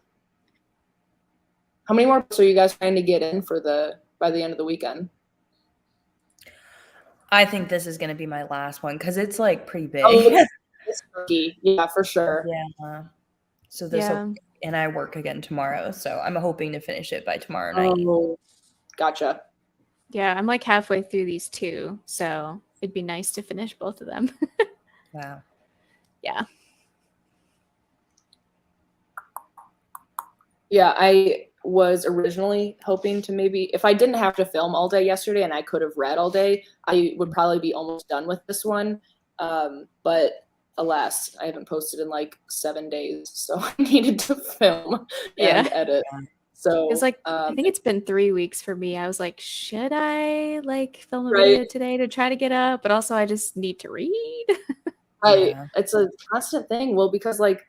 How many more books are you guys trying to get in by the end of the weekend? I think this is going to be my last one because it's like pretty big. Oh, it's tricky. Yeah, for sure. Yeah. So and I work again tomorrow, so I'm hoping to finish it by tomorrow night. Oh, gotcha. Yeah, I'm like halfway through these two, so it'd be nice to finish both of them. Wow. Yeah. Yeah, I was originally hoping to maybe, if I didn't have to film all day yesterday and I could have read all day, I would probably be almost done with this one. But alas, I haven't posted in like 7 days, so I needed to film and edit. So it's like I think it's been 3 weeks for me. I was like, should I like film a video today to try to get up? But also I just need to read. Right. Yeah. It's a constant thing. Well, because like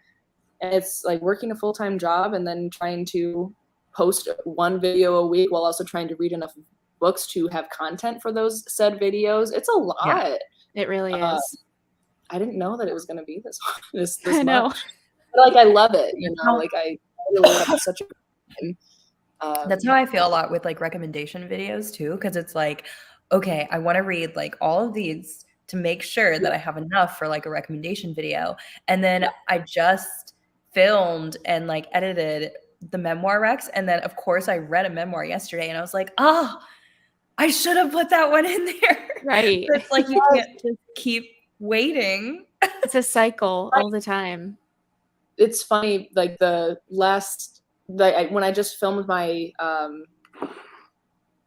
it's like working a full-time job and then trying to post one video a week while also trying to read enough books to have content for those said videos. It's a lot. Yeah, it really is. I didn't know that it was going to be this I know. much. But like I love it, you know. Like I really have such a good time. That's how I feel a lot with like recommendation videos too, because it's like, okay, I want to read like all of these to make sure that I have enough for like a recommendation video, and then I just filmed and like edited the memoir recs, and then of course I read a memoir yesterday, and I was like, I should have put that one in there. Right. It's like you can't just keep waiting. It's a cycle all the time. It's funny, like when I just filmed my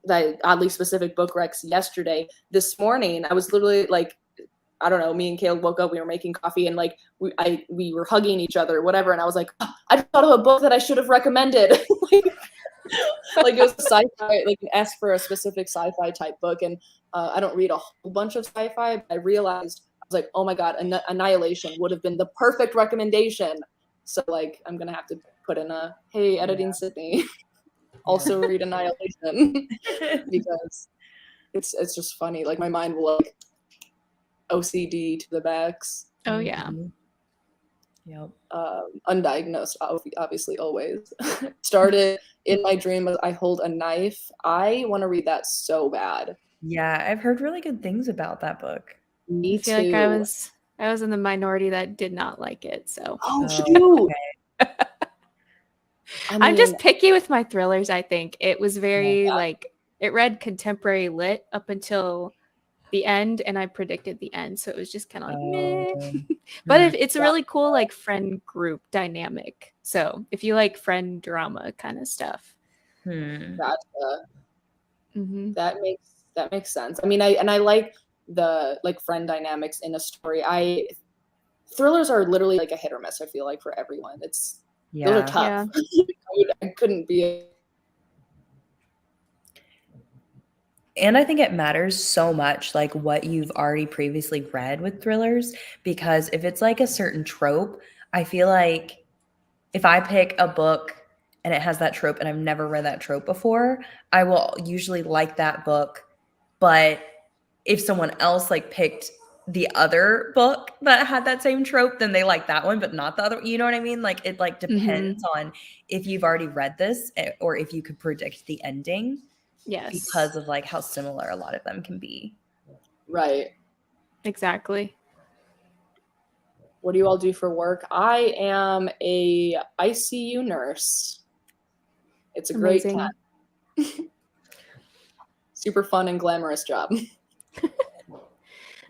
that oddly specific book recs yesterday, this morning I was literally like, I don't know, me and Caleb woke up, we were making coffee, and like we were hugging each other, whatever, and I was like, I just thought of a book that I should have recommended. Like it was a sci-fi, like asked for a specific sci-fi type book, and I don't read a whole bunch of sci-fi, but I realized I was like, oh my god, Annihilation would have been the perfect recommendation. So like I'm gonna have to put in a hey, editing Sydney, also read Annihilation because it's just funny. Like my mind will like OCD to the max. Oh yeah. Yep. Undiagnosed, obviously, always. Started in my dream as I hold a knife. I want to read that so bad. Yeah, I've heard really good things about that book. Me I feel too. like I was in the minority that did not like it. So shoot. Okay. I'm just picky with my thrillers. I think it was very like it read contemporary lit up until the end, and I predicted the end, so it was just kind of like meh. Oh. But Hmm. it's a really cool like friend group dynamic. So if you like friend drama kind of stuff, Gotcha. hmm That makes sense. I mean, I like the like friend dynamics in a story. Thrillers are literally like a hit or miss, I feel like, for everyone. Those are Yeah. tough. Yeah. I couldn't be. And I think it matters so much, like what you've already previously read with thrillers, because if it's like a certain trope, I feel like if I pick a book and it has that trope and I've never read that trope before, I will usually like that book. But if someone else like picked the other book that had that same trope, then they like that one, but not the other. You know what I mean? Like it like depends on if you've already read this or if you could predict the ending Yes. because of like how similar a lot of them can be. Right. Exactly. What do you all do for work? I am a ICU nurse. It's a Amazing. great time. Super fun and glamorous job.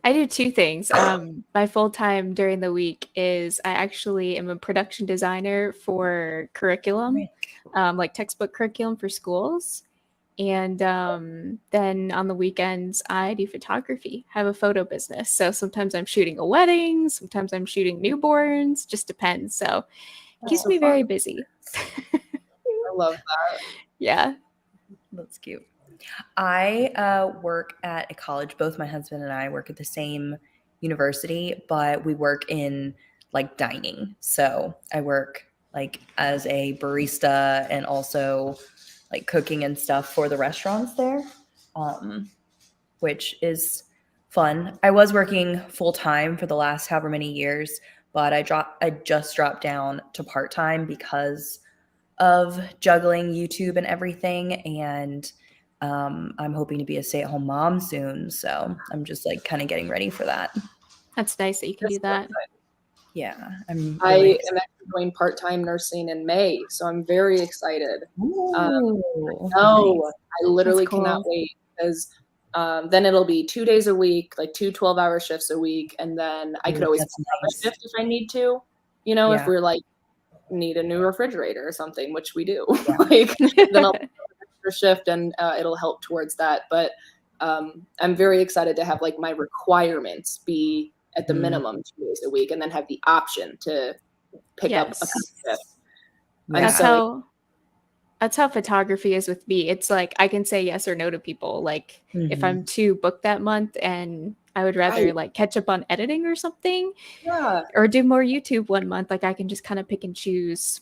I do two things. My full time during the week is I actually am a production designer for curriculum, like textbook curriculum for schools. And then on the weekends, I do photography, have a photo business. So sometimes I'm shooting a wedding, sometimes I'm shooting newborns, just depends. So it keeps so me very fun. busy. I love that. Yeah. That's cute. I work at a college. Both my husband and I work at the same university, but we work in like dining. So I work like as a barista and also like cooking and stuff for the restaurants there, which is fun. I was working full time for the last however many years, but I just dropped down to part time because of juggling YouTube and everything. And I'm hoping to be a stay-at-home mom soon. So I'm just like kind of getting ready for that. That's nice that you can do that. Yeah. I'm I really am actually doing part-time nursing in May, so I'm very excited. Ooh, No, nice. I literally That's cool. cannot wait because then it'll be 2 days a week, like 2 12-hour shifts a week, and then I could Ooh, always that's pick up a nice. shift if I need to. You know, if Yeah. we're like need a new refrigerator or something, which we do. Yeah. Like then I'll pick up an extra shift and it'll help towards that. But I'm very excited to have like my requirements be at the Mhm. minimum 2 days a week, and then have the option to pick up a Yes. shift. Yeah. That's how photography is with me. It's like I can say yes or no to people. Like if Mhm. I'm too booked that month and I would rather Right. like catch up on editing or something Yeah. or do more YouTube one month, like I can just kind of pick and choose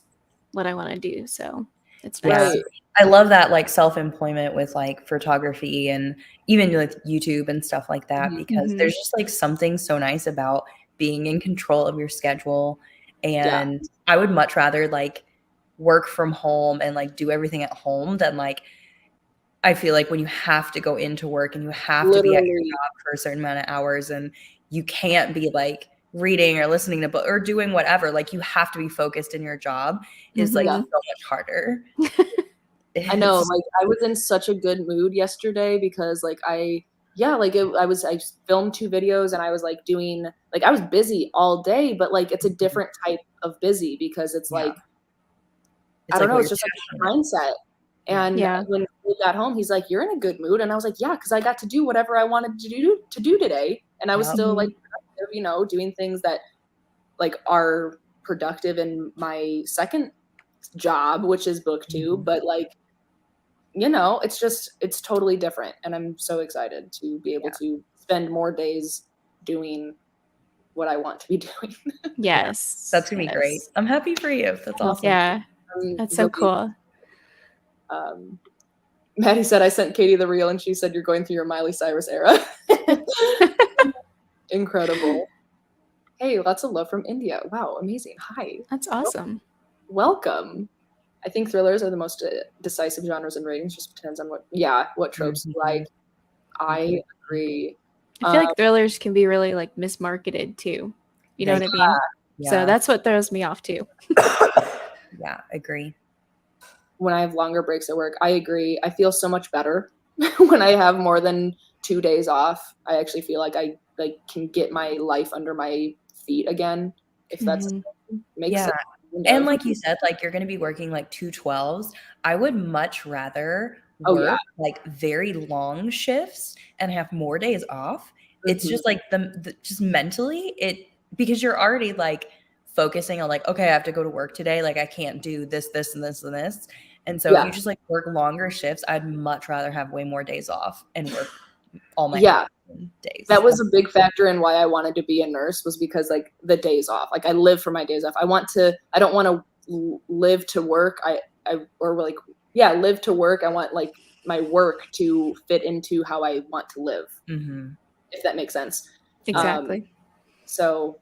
what I want to do. So it's nice. Yeah. Right. I love that like self-employment with like photography and even with YouTube and stuff like that, Mhm. because there's just like something so nice about being in control of your schedule. And I would much rather like work from home and like do everything at home than like I feel like when you have to go into work and you have to be at your Literally. job for a certain amount of hours and you can't be like reading or listening to book or doing whatever, like you have to be focused in your job is like Yeah. so much harder. I know, It's like I was in such a good mood yesterday because like I filmed 2 videos and I was like doing like I was busy all day, but like it's a different type of busy because it's yeah. like I It's don't like know, what it's you're just like a passionate mindset. Yeah. And Yeah. when we got home, he's like, "You're in a good mood," and I was like, "Yeah," because I got to do whatever I wanted to do today, and I was Yep. still like Mhm. productive, you know, doing things that like are productive in my second job, which is BookTube, Mhm. but like you know, it's totally different, and I'm so excited to be able Yeah. to spend more days doing what I want to be doing. Yes. That's gonna be great. Yes. I'm happy for you. That's awesome. Yeah. I'm That's so really, cool. Maddie said I sent Katie the reel, and she said you're going through your Miley Cyrus era. Incredible. Hey, lots of love from India. Wow, amazing. Hi. That's awesome. Welcome. I think thrillers are the most decisive genres in ratings. Just depends on what tropes you like. I agree. I feel like thrillers can be really like mismarketed too. You know They what I mean? Yeah. So that's what throws me off too. Yeah, agree. When I have longer breaks at work, I agree. I feel so much better when I have more than 2 days off, I actually feel like I like can get my life under my feet again, if that's makes sense. And like you said, like you're going to be working like 2 12s. I would much rather work like very long shifts and have more days off. It's just like just mentally because you're already like focusing on like, okay, I have to go to work today. Like I can't do this, this, and this, and this. And so if you just like work longer shifts, I'd much rather have way more days off and work all my days. That was a big factor in why I wanted to be a nurse, was because like the days off. Like I live for my days off. I don't want to live to work. Live to work. I want like my work to fit into how I want to live. If that makes sense. Exactly. So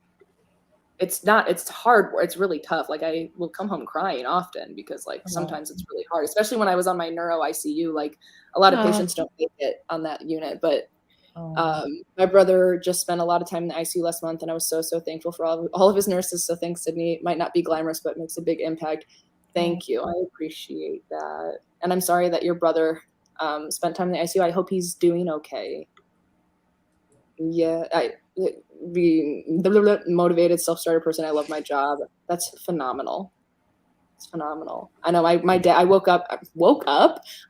it's hard. It's really tough. Like I will come home crying often because like sometimes it's really hard, especially when I was on my neuro ICU. Like a lot of patients don't make it on that unit, but my brother just spent a lot of time in the ICU last month, and I was so thankful for all of his nurses. So thanks, Sydney. It might not be glamorous, but it makes a big impact. Thank you. I appreciate that. And I'm sorry that your brother spent time in the ICU. I hope he's doing okay. Yeah, being motivated, self-starter person. I love my job. That's phenomenal. It's phenomenal. I know my dad, I woke up.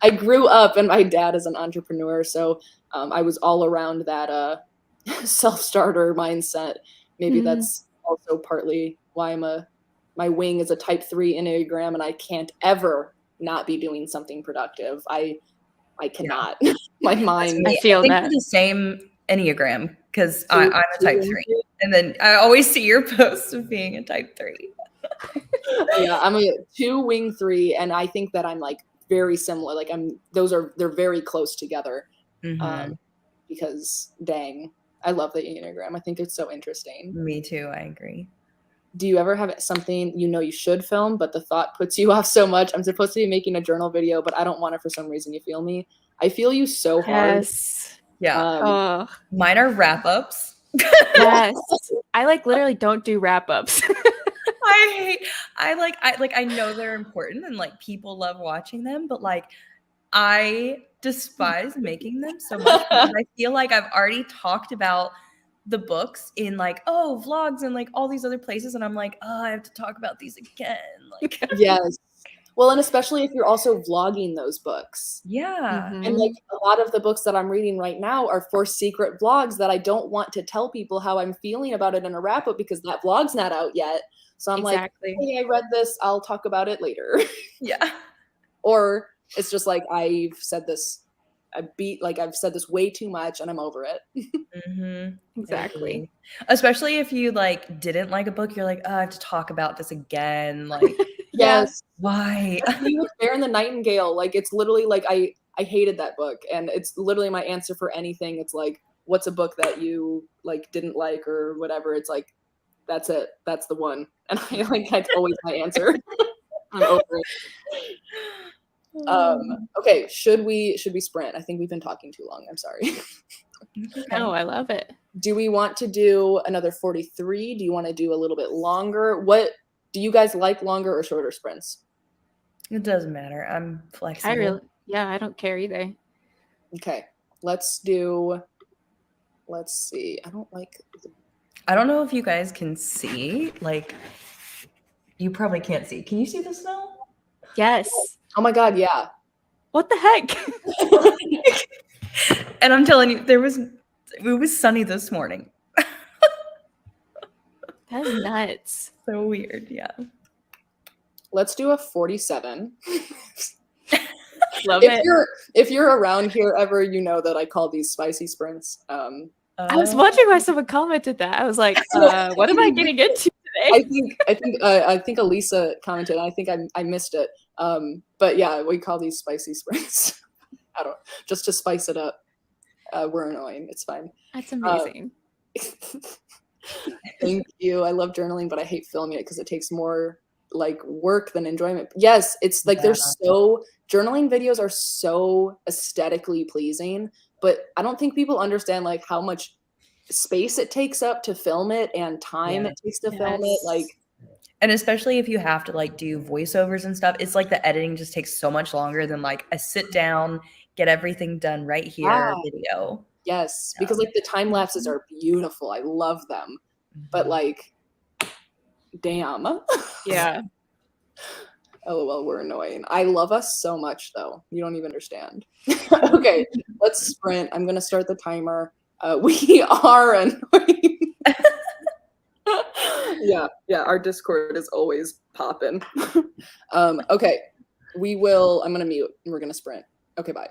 I grew up and my dad is an entrepreneur. So I was all around that self-starter mindset. Maybe that's also partly why my wing is a type 3 Enneagram, and I can't ever not be doing something productive. I cannot. My mind. I feel think that. we're the same Enneagram because I'm a type 3. And then I always see your posts of being a type 3. Yeah, I'm a 2 wing 3, and I think that I'm like very similar. Like they're very close together. Because dang, I love the Enneagram. I think it's so interesting. Me too. I agree. Do you ever have something you should film, but the thought puts you off so much? I'm supposed to be making a journal video, but I don't want it for some reason. You feel me? I feel you so hard. Yes. Yeah. Mine are wrap-ups. Yes. I like literally don't do wrap-ups. I know they're important and like people love watching them, but like I despise making them so much because I feel like I've already talked about the books in like vlogs and like all these other places, and I'm like, I have to talk about these again. Like yes. Well, and especially if you're also vlogging those books. Yeah. And like a lot of the books that I'm reading right now are for secret vlogs that I don't want to tell people how I'm feeling about it in a wrap up because that vlog's not out yet. So I'm like, hey, I read this. I'll talk about it later. Yeah. Or it's just like, I've said this way too much and I'm over it. Exactly. Especially if you like didn't like a book, you're like, I have to talk about this again. Like, yes. Why? With Bear and the Nightingale, like it's literally like I hated that book, and it's literally my answer for anything. It's like, what's a book that you like didn't like or whatever? It's like, that's it. That's the one. And I like that's always my answer. I'm over it. Okay, should we sprint? I think we've been talking too long. I'm sorry. No, I love it. Do we want to do another 43? Do you want to do a little bit longer? What do you guys like, longer or shorter sprints? It doesn't matter. I'm flexible. I don't care either. Okay, let's see. I don't know if you guys can see. Like, you probably can't see. Can you see the snow? Yes. Oh my God, yeah. What the heck? And I'm telling you, it was sunny this morning. That's nuts. So weird, yeah. Let's do a 47. Love it. If you're around here ever, you know that I call these spicy sprints. I was wondering why someone commented that. I was like, what am I getting into today? I think Elisa commented. I think I missed it. But yeah, we call these spicy sprints. Just to spice it up. We're annoying. It's fine. That's amazing. Thank you. I love journaling, but I hate filming it because it takes more like work than enjoyment. Yes, it's like journaling videos are so aesthetically pleasing, but I don't think people understand like how much space it takes up to film it and time it takes to film it. Like, and especially if you have to like do voiceovers and stuff, it's like the editing just takes so much longer than like a sit down, get everything done right here video. Yes, Yeah. because like the time lapses are beautiful. I love them. But like, damn. Yeah. LOL, we're annoying. I love us so much though. You don't even understand. Okay, let's sprint. I'm gonna start the timer. We are annoying. Yeah, our Discord is always popping. Okay, I'm gonna mute and we're gonna sprint. Okay, bye.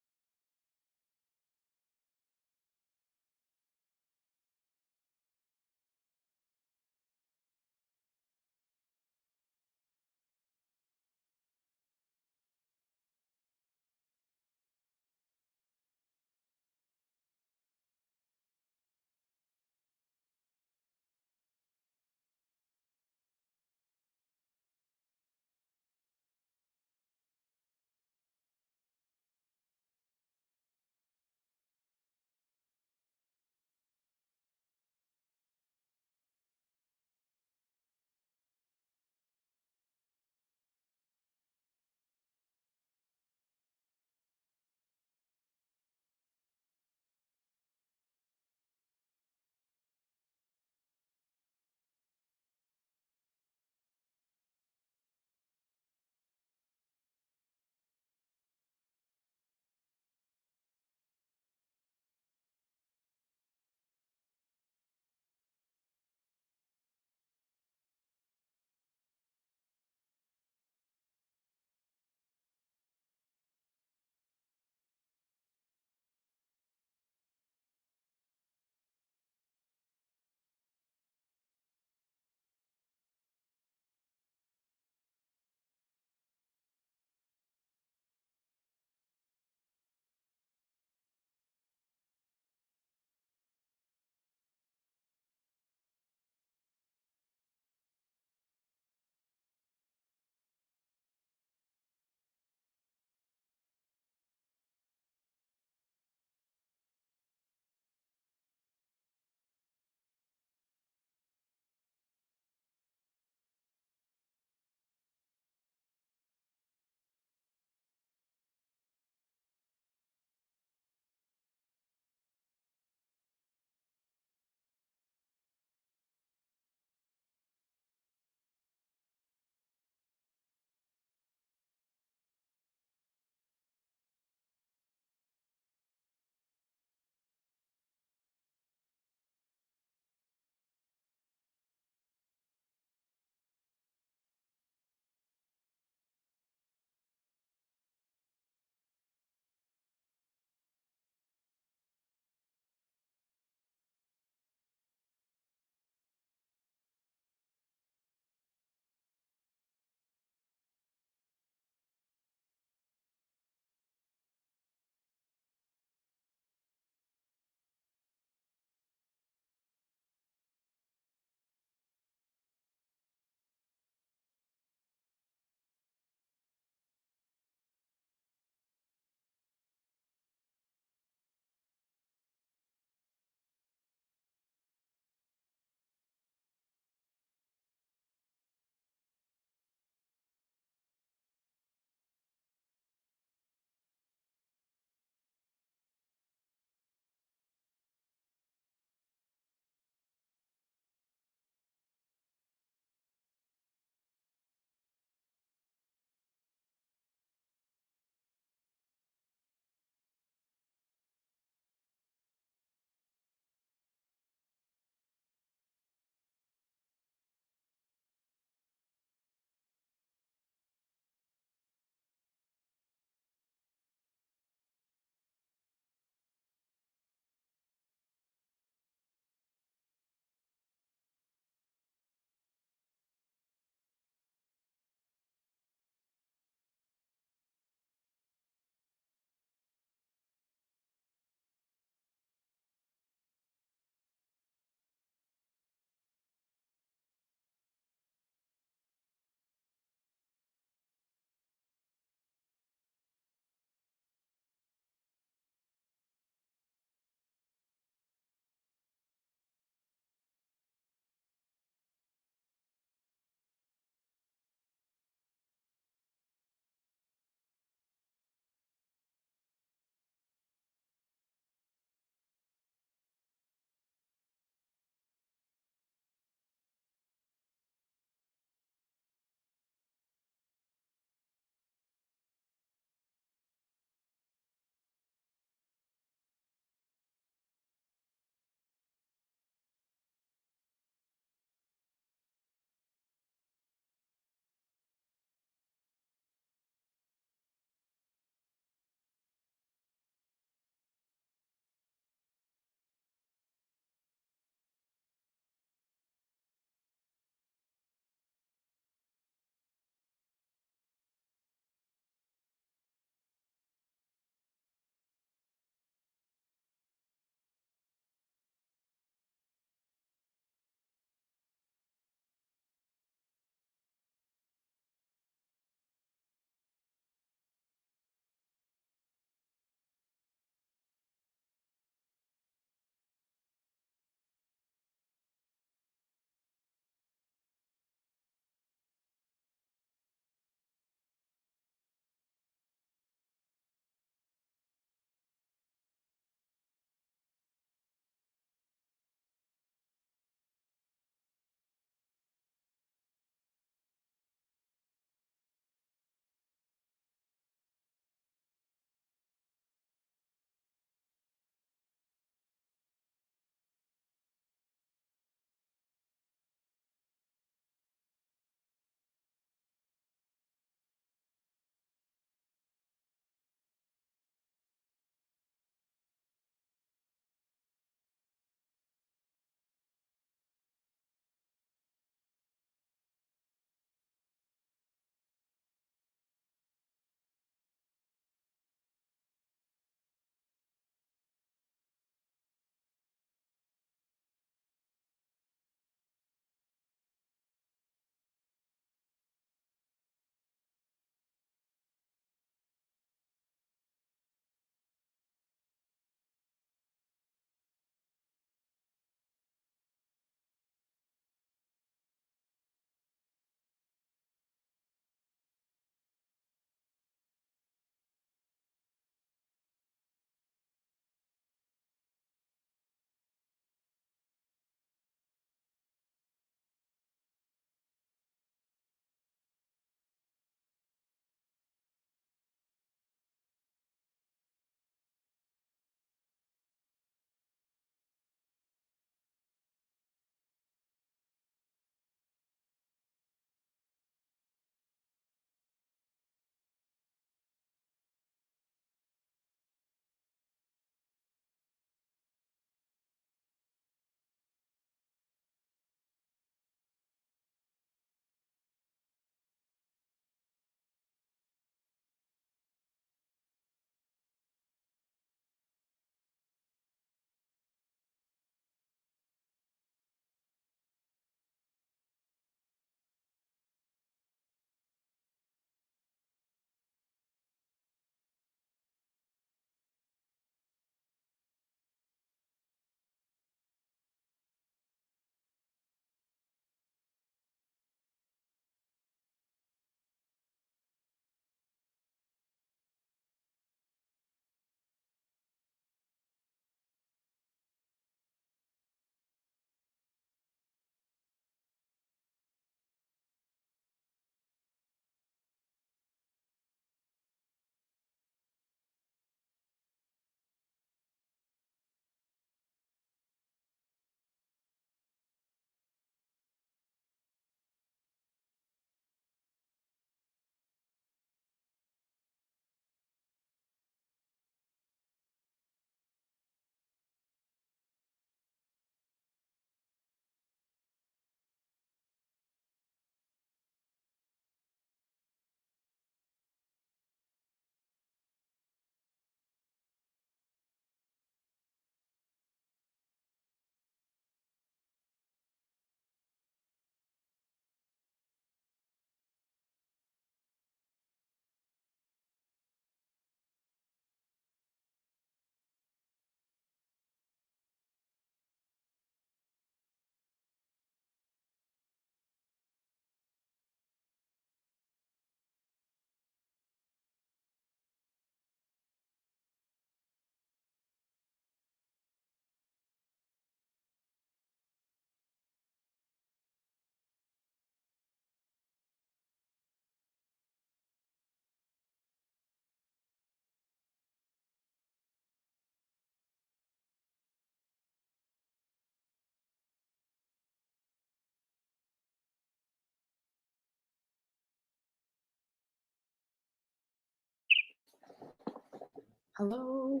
Hello.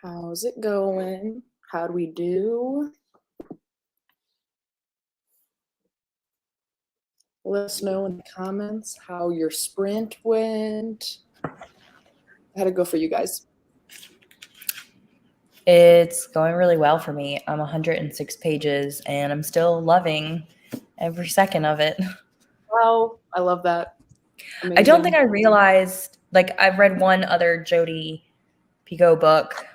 How's it going? How'd we do? Let us know in the comments how your sprint went. How'd it go for you guys? It's going really well for me. I'm 106 pages and I'm still loving every second of it. Wow, I love that. Amazing. I don't think I realized, like, I've read one other Jodi Picoult book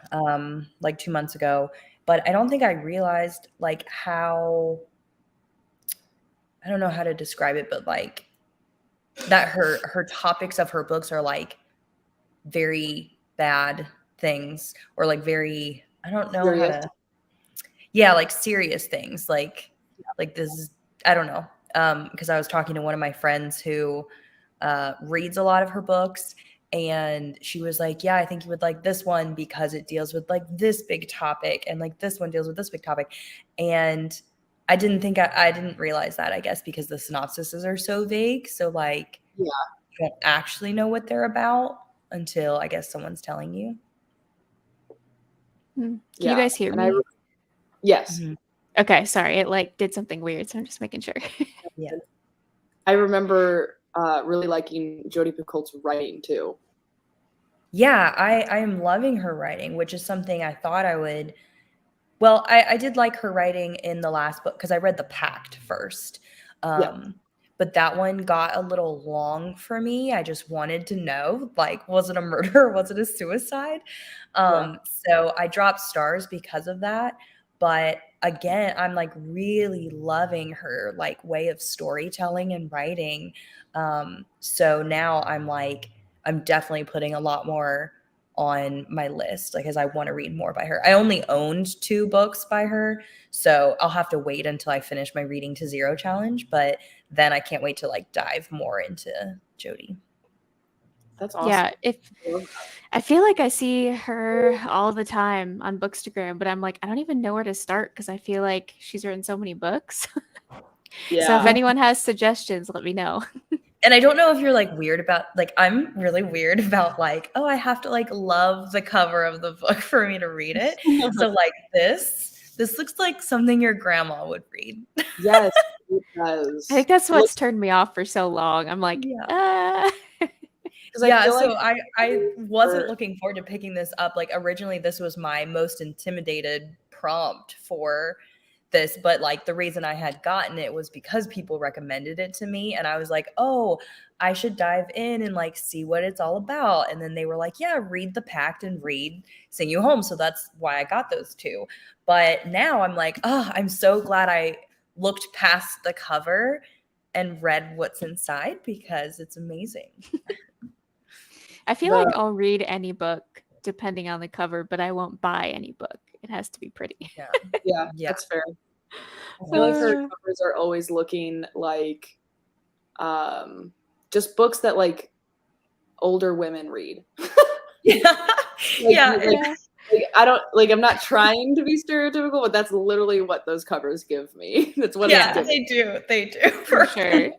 like 2 months ago, but I don't think I realized like how, I don't know how to describe it, but like that her topics of her books are like very bad things, or like very, I don't know how to, yeah, like serious things, like this is, I don't know, because I was talking to one of my friends who reads a lot of her books, and she was like, yeah, I think you would like this one because it deals with like this big topic, and like this one deals with this big topic. And I didn't realize that, I guess, because the synopsises are so vague. So like, Yeah. you don't actually know what they're about until, I guess, someone's telling you. Can you guys hear me? Yes. Mm-hmm. Okay, sorry. It like did something weird, so I'm just making sure. Yeah. I remember really liking Jodi Picoult's writing too. Yeah, I am loving her writing, which is something I thought I would. Well, I did like her writing in the last book because I read The Pact first. But that one got a little long for me. I just wanted to know, like, was it a murder? Was it a suicide? So I dropped stars because of that. But again, I'm like really loving her like way of storytelling and writing. So now I'm definitely putting a lot more on my list, like, as I want to read more by her. I only owned 2 books by her, so I'll have to wait until I finish my Reading to Zero challenge, but then I can't wait to like dive more into Jodi. That's awesome. Yeah, I feel like I see her all the time on Bookstagram, but I'm like, I don't even know where to start because I feel like she's written so many books. Yeah. So if anyone has suggestions, let me know. And I don't know if you're like weird about, like, I'm really weird about like, oh, I have to like love the cover of the book for me to read it. So like this looks like something your grandma would read. Yes, it does. I think that's what's turned me off for so long. I'm like, Yeah. Yeah, so I wasn't looking forward to picking this up. Like, originally this was my most intimidated prompt for this, but like the reason I had gotten it was because people recommended it to me, and I was like, oh, I should dive in and like see what it's all about. And then they were like, yeah, read The Pact and read Sing You Home. So that's why I got those 2. But now I'm like, oh, I'm so glad I looked past the cover and read what's inside, because it's amazing. I feel like I'll read any book depending on the cover, but I won't buy any book. It has to be pretty. Yeah, that's fair. I feel like her covers are always looking like just books that like older women read. I don't like, I'm not trying to be stereotypical, but that's literally what those covers give me. That's what they do for sure.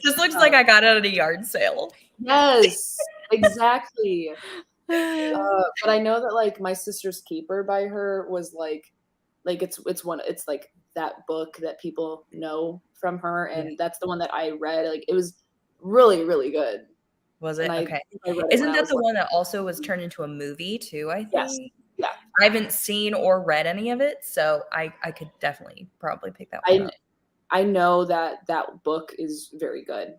This looks like I got it at a yard sale. Yes, exactly. But I know that like My Sister's Keeper by her was like it's like that book that people know from her, and that's the one that I read. Like, it was really, really good. Was it? And okay. Isn't that the one that also was turned into a movie too, I think? Yes. Yeah. I haven't seen or read any of it, so I could definitely probably pick that one up. I know that book is very good.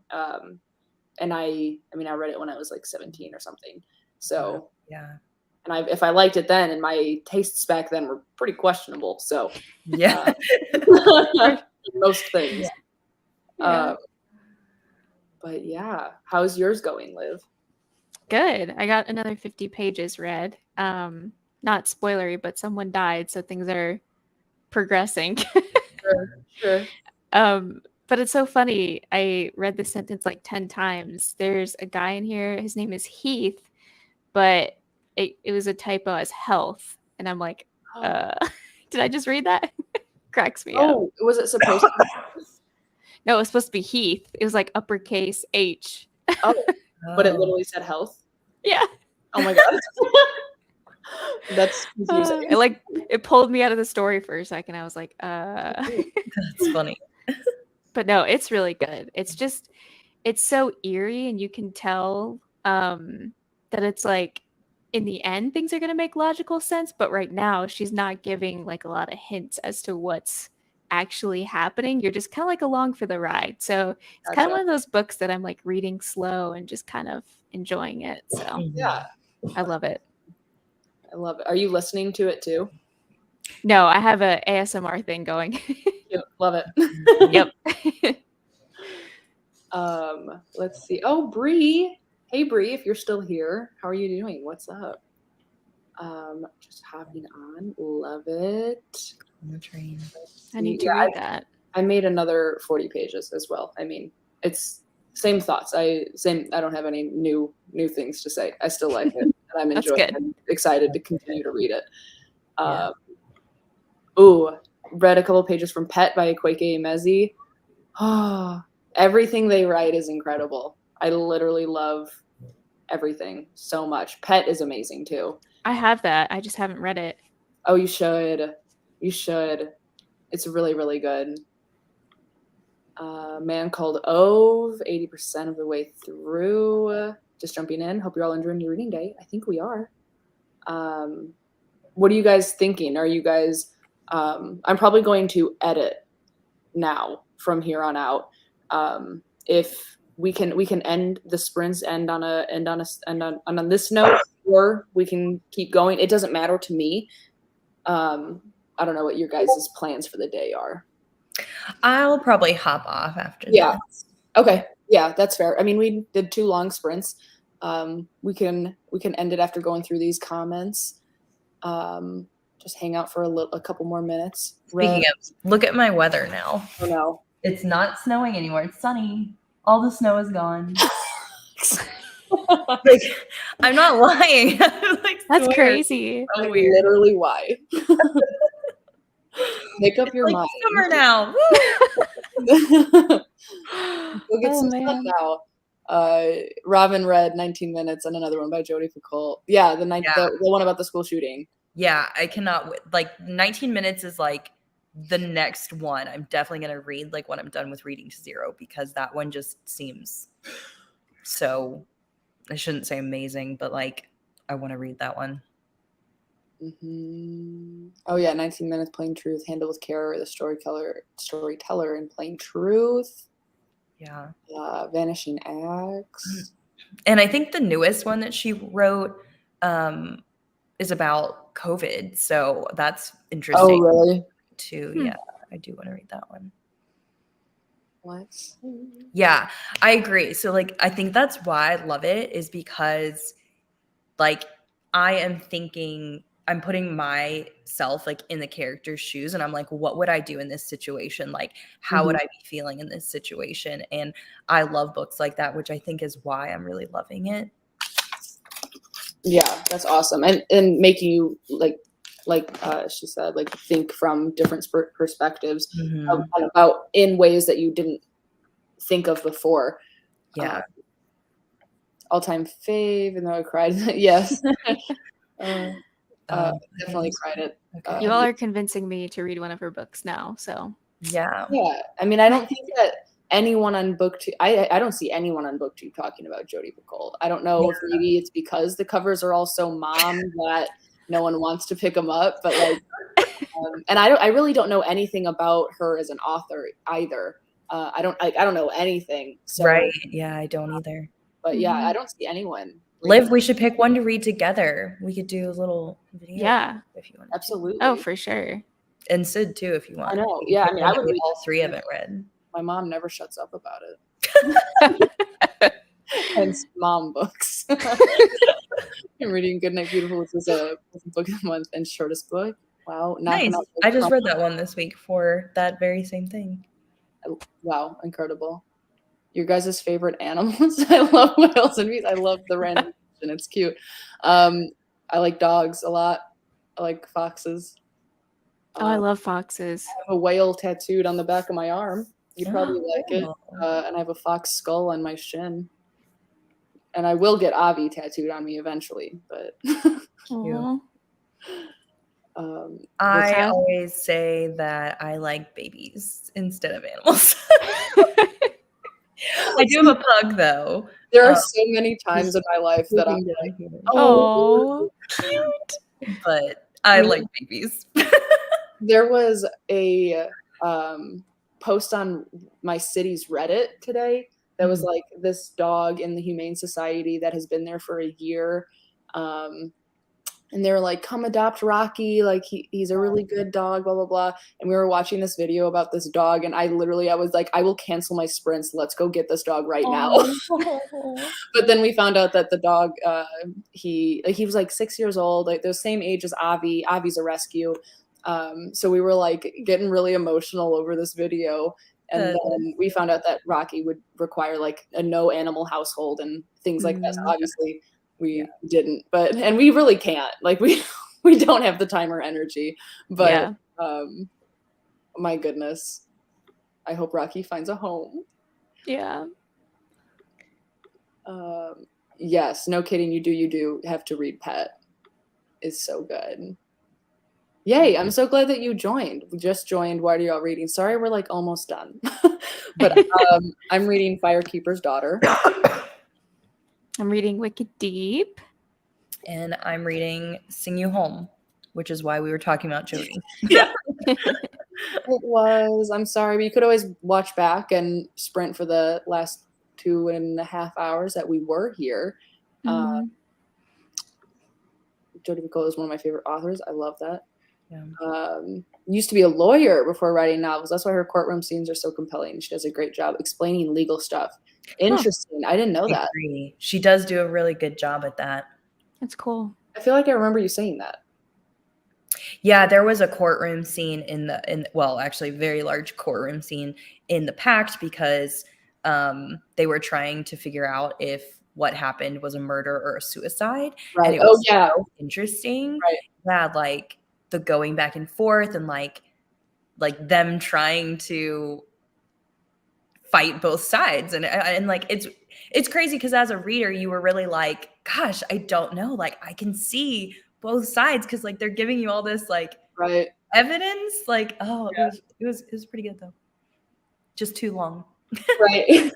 And I mean, I read it when I was like 17 or something. So yeah. And if I liked it then, and my tastes back then were pretty questionable. So yeah, most things. Yeah. But yeah, how's yours going, Liv? Good. I got another 50 pages read. Not spoilery, but someone died, so things are progressing. Sure. But it's so funny. I read this sentence like 10 times. There's a guy in here, his name is Heath, but it was a typo as health. And I'm like, did I just read that? Cracks me up. Oh, was it supposed to be? No, it was supposed to be Heath. It was like uppercase H. Oh, but it Oh. literally said health. Yeah. Oh my god. That's confusing. It pulled me out of the story for a second. I was like, That's funny. But no, it's really good. It's so eerie, and you can tell that it's like in the end things are going to make logical sense, but right now she's not giving like a lot of hints as to what's actually happening. You're just kind of like along for the ride. So it's kind of one of those books that I'm like reading slow and just kind of enjoying it. So Yeah, I love it. I love it. Are you listening to it too? No, I have a ASMR thing going. Yep, love it. Yep. Let's see. Oh, Bree. Hey, Bree, if you're still here, how are you doing? What's up? Just hopping on. Love it. On the train. I need to read that. I made another 40 pages as well. I mean, it's same thoughts. I don't have any new things to say. I still like it. And I'm That's enjoying it. good. I'm excited to continue to read it. Yeah. Read a couple pages from Pet by Kweke Emezi. Oh, everything they write is incredible. I literally love everything so much. Pet is amazing too. I have that. I just haven't read it. Oh, you should. You should. It's really, really good. Man Called Ove, 80% of the way through. Just jumping in. Hope you're all enjoying your reading day. I think we are. What are you guys thinking? Are you guys I'm probably going to edit now from here on out. If we can end the sprints end on this note, or we can keep going. It doesn't matter to me. I don't know what your guys' plans for the day are. I'll probably hop off after this. Okay. Yeah, that's fair. I mean, we did 2 long sprints. We can end it after going through these comments. Just hang out for a couple more minutes. Speaking of, look at my weather now. Oh no. It's not snowing anymore. It's sunny. All the snow is gone. Like, I'm not lying. That's crazy. So weird. Literally why. Make up your mind. Summer now. Go get some sun now. Robin read 19 Minutes and another one by Jodi Picoult. Yeah, the one about the school shooting. Yeah, I cannot. 19 Minutes is like the next one. I'm definitely gonna read when I'm done with Reading to Zero, because that one just seems so. I shouldn't say amazing, but I want to read that one. Mm-hmm. Oh yeah, 19 Minutes, Plain Truth, Handle with Care, The Storyteller in Plain Truth. Yeah. Vanishing Acts. And I think the newest one that she wrote is about COVID, so that's interesting. Oh really? Too. Yeah, I do want to read that one. What? Yeah, I agree. So I think that's why I love it, is because I am thinking, I'm putting myself in the character's shoes, and I'm like, what would I do in this situation? How would I be feeling in this situation? And I love books like that, which I think is why I'm really loving it. Yeah, that's awesome. And making you she said, think from different perspectives about in ways that you didn't think of before. Yeah. All-time fave, even though I cried. Yes. Definitely cried it. Okay. You all are convincing me to read one of her books now. So yeah. I mean, I don't think that anyone on BookTube, I don't see anyone on BookTube talking about Jodi Picoult. I don't know if maybe it's because the covers are all so mom that no one wants to pick them up, but and I really don't know anything about her as an author either. I don't know anything. So, right. Yeah, I don't either. But yeah, I don't see anyone. Liv, we should pick one to read together. We could do a little video if you want. Absolutely. Oh, for sure. And Sid too, if you want. I know. Yeah, I mean, I would read all 3 of it read. My mom never shuts up about it. Hence mom books. I'm reading Goodnight Beautiful, which is a book of the month and shortest book. Wow. Nice. I just read that one this week for that very same thing. Wow, incredible. Your guys' favorite animals? I love whales and bees. I love the random and it's cute. I like dogs a lot. I like foxes. Oh, I love foxes. I have a whale tattooed on the back of my arm. You'd probably like it. And I have a fox skull on my shin. and I will get Avi tattooed on me eventually, but Aw. I sad. always say that I like babies instead of animals. I do have a pug though. there are so many times in my life that I'm Moving like, down here. Oh, cute. But I Me- like babies. there was a post on my city's Reddit today that was like this dog in the Humane Society that has been there for a year. And they were like, come adopt Rocky. Like he's a really good dog, blah, blah, blah. And we were watching this video about this dog. And I was like, I will cancel my sprints. Let's go get this dog right now. But then we found out that the dog, he was like 6 years old, like the same age as Avi. Avi's a rescue. So we were like getting really emotional over this video. And then we found out that Rocky would require like a no animal household and things like that. So obviously we didn't, and we really can't, like we don't have the time or energy, but my goodness, I hope Rocky finds a home. Yeah. Yes, no kidding, you do have to read Pet. It's so good. Yay, I'm so glad that you joined. We just joined. What are y'all reading? Sorry, we're like almost done. But I'm reading Firekeeper's Daughter. I'm reading Wicked Deep. And I'm reading Sing You Home, which is why we were talking about Jody. Yeah. It was. I'm sorry, but you could always watch back and sprint for the last 2.5 hours that we were here. Jodi Picoult is one of my favorite authors. I love that. Yeah. Used to be a lawyer before writing novels. That's why her courtroom scenes are so compelling. She does a great job explaining legal stuff. Interesting. I didn't know that. She does do a really good job at that. That's cool. I feel like I remember you saying that. Yeah, there was a courtroom scene actually a very large courtroom scene in The Pact because they were trying to figure out if what happened was a murder or a suicide. Right. And it was so interesting. Right. Yeah, like the going back and forth and like them trying to fight both sides. And like it's crazy because as a reader, you were really like, gosh, I don't know. Like I can see both sides because like they're giving you all this like evidence. Like, it was pretty good though. Just too long. Right.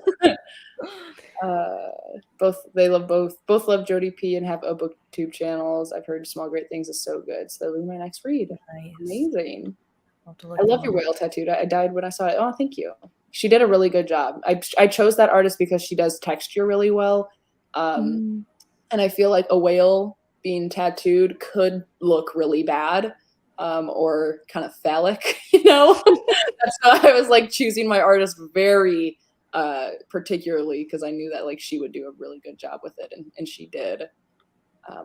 Both love Jodi P and have booktube channels. I've heard small great things is so good. So that'll be my next read. Nice. Amazing. I love your whale tattooed. I died when I saw it. Oh, thank you. She did a really good job. I chose that artist because she does texture really well. And I feel like a whale being tattooed could look really bad or kind of phallic, you know? That's why I was like choosing my artist very particularly because I knew that like she would do a really good job with it, and she did.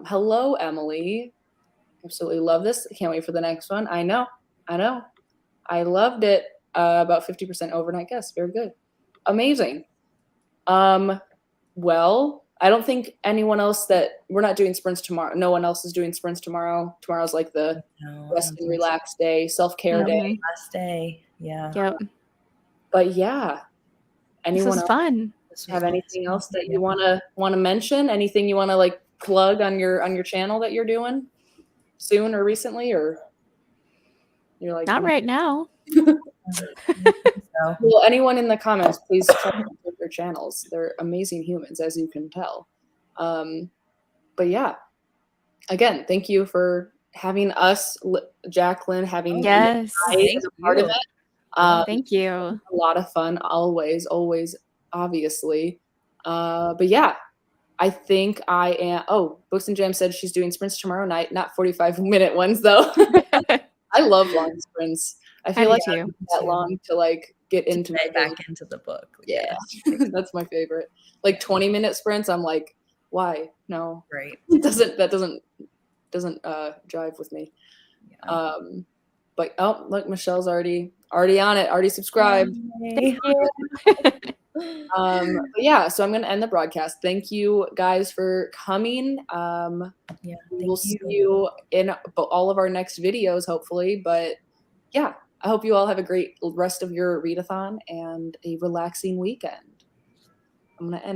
Hello, Emily. Absolutely love this. Can't wait for the next one. I know. I loved it. About 50% overnight guest. Very good. Amazing. Well, I don't think anyone else we're not doing sprints tomorrow. No one else is doing sprints tomorrow. Tomorrow's like the rest and relax day, self-care day. Last day. Yeah. Yep. But yeah. Anyone this was else fun. have anything else that you wanna mention? Anything you wanna like plug on your channel that you're doing soon or recently, or you're like not right now? Well, anyone in the comments, please check out their channels. They're amazing humans, as you can tell. But yeah, again, thank you for having us, Jacqueline, having yes, as a part of it. Thank you. A lot of fun, always, obviously. But yeah, I think I am. Oh, Books and Jam said she's doing sprints tomorrow night, not 45-minute ones though. I love long sprints. I feel like I don't that long to like get into back into the book. Yeah, that's my favorite. Like 20-minute sprints, I'm like, why? No, right? That doesn't jive with me. Yeah. But look, Michelle's already on it, already subscribed. Thank you. But yeah, so I'm gonna end the broadcast. Thank you guys for coming. We'll see you in all of our next videos, hopefully. But yeah, I hope you all have a great rest of your readathon and a relaxing weekend. I'm gonna end.